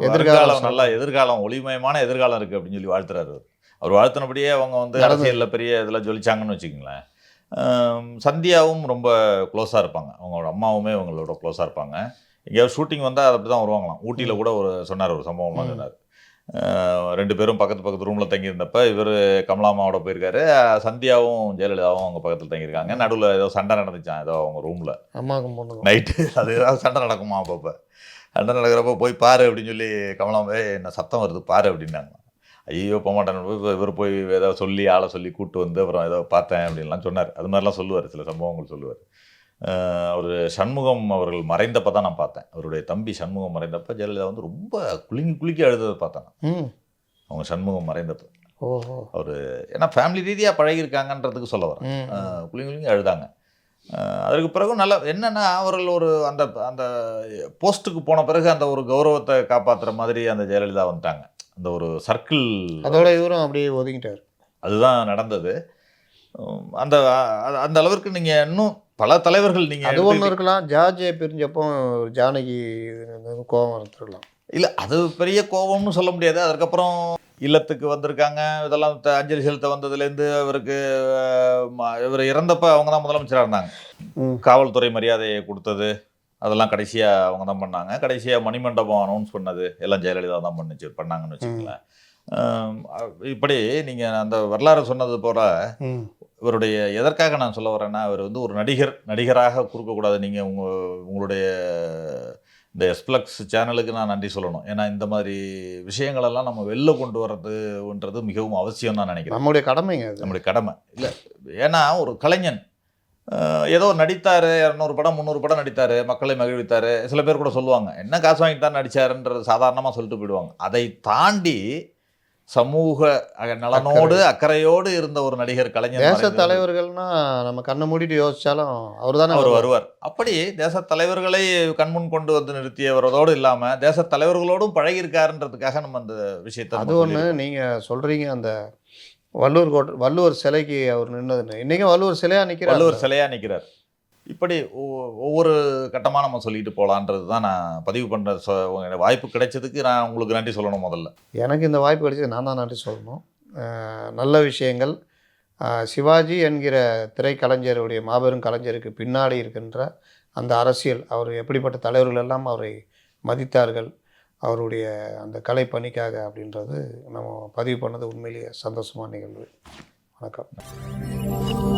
எதிர்காலம், நல்லா எதிர்காலம், ஒளிமயமான எதிர்காலம் இருக்குது அப்படின்னு சொல்லி வாழ்த்துறாரு. அவர் வாழ்த்தினபடியே அவங்க வந்து அரசியலில் பெரிய இதில் ஜொலிச்சாங்கன்னு வச்சுக்கோங்களேன். சந்தியாவும் ரொம்ப க்ளோஸாக இருப்பாங்க. அவங்களோட அம்மாவுமே அவங்களோட க்ளோஸாக இருப்பாங்க. எங்கேயாவது ஷூட்டிங் வந்தால் அது அப்படி தான் வருவாங்களாம். ஊட்டியில் கூட ஒரு சம்பவம்லாம் சொன்னார். 2 பேரும் பக்கத்து ரூமில் தங்கியிருந்தப்ப இவர் கமலாமாவோட போயிருக்காரு, சந்தியாவும் ஜெயலலிதாவும் அவங்க பக்கத்தில் தங்கியிருக்காங்க. நடுவில் ஏதோ சண்டை நடந்துச்சான் ஏதோ அவங்க ரூமில் நைட்டு. அது ஏதாவது சண்டை நடக்குமா அப்பப்போ. சண்டை நடக்கிறப்ப போய் பாரு அப்படின்னு சொல்லி கமலாமே என்ன சத்தம் வருது பாரு அப்படின்னாங்க. ஐயோ போக மாட்டேன்னு இவர் போய் ஏதோ ஆளை சொல்லி கூப்பிட்டு வந்து அப்புறம் ஏதோ பார்த்தேன் அப்படின்லாம் சொன்னார். அது மாதிரிலாம் சொல்லுவார், சில சம்பவங்கள் சொல்லுவார். அவர் சண்முகம் அவர்கள் மறைந்தப்போ தான் நான் பார்த்தேன். அவருடைய தம்பி சண்முகம் மறைந்தப்போ ஜெயலலிதா வந்து ரொம்ப குலுங்கி அழுததை பார்த்தேன். அவங்க சண்முகம் மறைந்தப்போ அவர் ஏன்னா ஃபேமிலி ரீதியாக பழகியிருக்காங்கன்றதுக்கு சொல்ல வரேன். குலுங்கி அழுதாங்க. அதற்கு பிறகு நல்லா என்னென்னா அவர்கள் ஒரு அந்த போஸ்ட்டுக்கு போன பிறகு அந்த ஒரு கௌரவத்தை காப்பாற்றுற மாதிரி அந்த ஜெயலலிதா வந்துட்டாங்க. அந்த ஒரு சர்க்கிள், அதோட இவரும் அப்படியே ஒதுங்கிட்டார். அதுதான் நடந்தது. அந்த அளவிற்கு நீங்கள் இன்னும் பல தலைவர்கள் நீங்கள் அது ஒன்று இருக்கலாம். ஜார்ஜே பிரிஞ்சப்போ ஜானகி கோபம் வந்துருக்கலாம். இல்லை, அது பெரிய கோபம்னு சொல்ல முடியாது. அதுக்கப்புறம் இல்லத்துக்கு வந்திருக்காங்க. இதெல்லாம் அஞ்சலி செலுத்த வந்ததுலேருந்து இவர் இறந்தப்போ அவங்க தான் முதலமைச்சராக இருந்தாங்க. காவல்துறை மரியாதையை கொடுத்தது அதெல்லாம் கடைசியாக அவங்க தான் பண்ணாங்க. கடைசியாக மணிமண்டபம் அனௌன்ஸ் பண்ணது எல்லாம் ஜெயலலிதா தான் பண்ணாங்கன்னு வச்சுக்கோங்களேன். இப்படி நீங்கள் அந்த வரலாறு சொன்னது போல இவருடைய எதற்காக நான் சொல்ல வரேன்னா, அவர் வந்து ஒரு நடிகராக கொடுக்கக்கூடாது. நீங்கள் உங்களுடைய இந்த எஸ்ப்ளக்ஸ் சேனலுக்கு நான் நன்றி சொல்லணும். ஏன்னா இந்த மாதிரி விஷயங்களெல்லாம் நம்ம வெளில கொண்டு வர்றதுன்றது மிகவும் அவசியம் தான் நினைக்கிறேன். நம்முடைய கடமைங்க, நம்முடைய கடமை. இல்லை, ஏன்னா ஒரு கலைஞன் ஏதோ நடித்தார், 200 படம் 300 படம் நடித்தார், மக்களை மகிழ்வித்தார். சில பேர் கூட சொல்லுவாங்க என்ன காசு வாங்கிட்டு தான் நடித்தாருன்றது சாதாரணமாக சொல்லிட்டு போயிடுவாங்க. அதை தாண்டி சமூக நலனோடு அக்கறையோடு இருந்த ஒரு நடிகர் கலைஞர். தேச தலைவர்கள்னா நம்ம கண்ணை மூடிட்டு யோசிச்சாலும் அவர் வருவார். அப்படி தேச தலைவர்களை கண்முன் கொண்டு வந்து நிறுத்தியவரோடு இல்லாமல் தேச தலைவர்களோடும் பழகியிருக்காருன்றதுக்காக நம்ம அந்த விஷயத்தை அது ஒன்று நீங்கள் சொல்கிறீங்க. அந்த வள்ளுவர் சிலைக்கு அவர் நின்னதுன்னு இன்றைக்கும் வள்ளுவர் சிலையாக நிற்கிறார். இப்படி ஒவ்வொரு கட்டமாக நம்ம சொல்லிட்டு போகலான்றது தான் நான் பதிவு பண்ணுற வாய்ப்பு கிடைச்சதுக்கு நான் உங்களுக்கு நன்றி சொல்லணும். முதல்ல எனக்கு இந்த வாய்ப்பு கிடைச்சது நான் தான் நன்றி சொல்லணும். நல்ல விஷயங்கள். சிவாஜி என்கிற திரைக்கலைஞருடைய மாபெரும் கலைஞருக்கு பின்னாடி இருக்கின்ற அந்த அரசியல், அவர் எப்படிப்பட்ட தலைவர்கள் எல்லாம் அவரை மதித்தார்கள் அவருடைய அந்த கலை பணிக்காக அப்படின்றது நம்ம பதிவு பண்ணது உண்மையிலேயே சந்தோஷமான நிகழ்வு. வணக்கம்.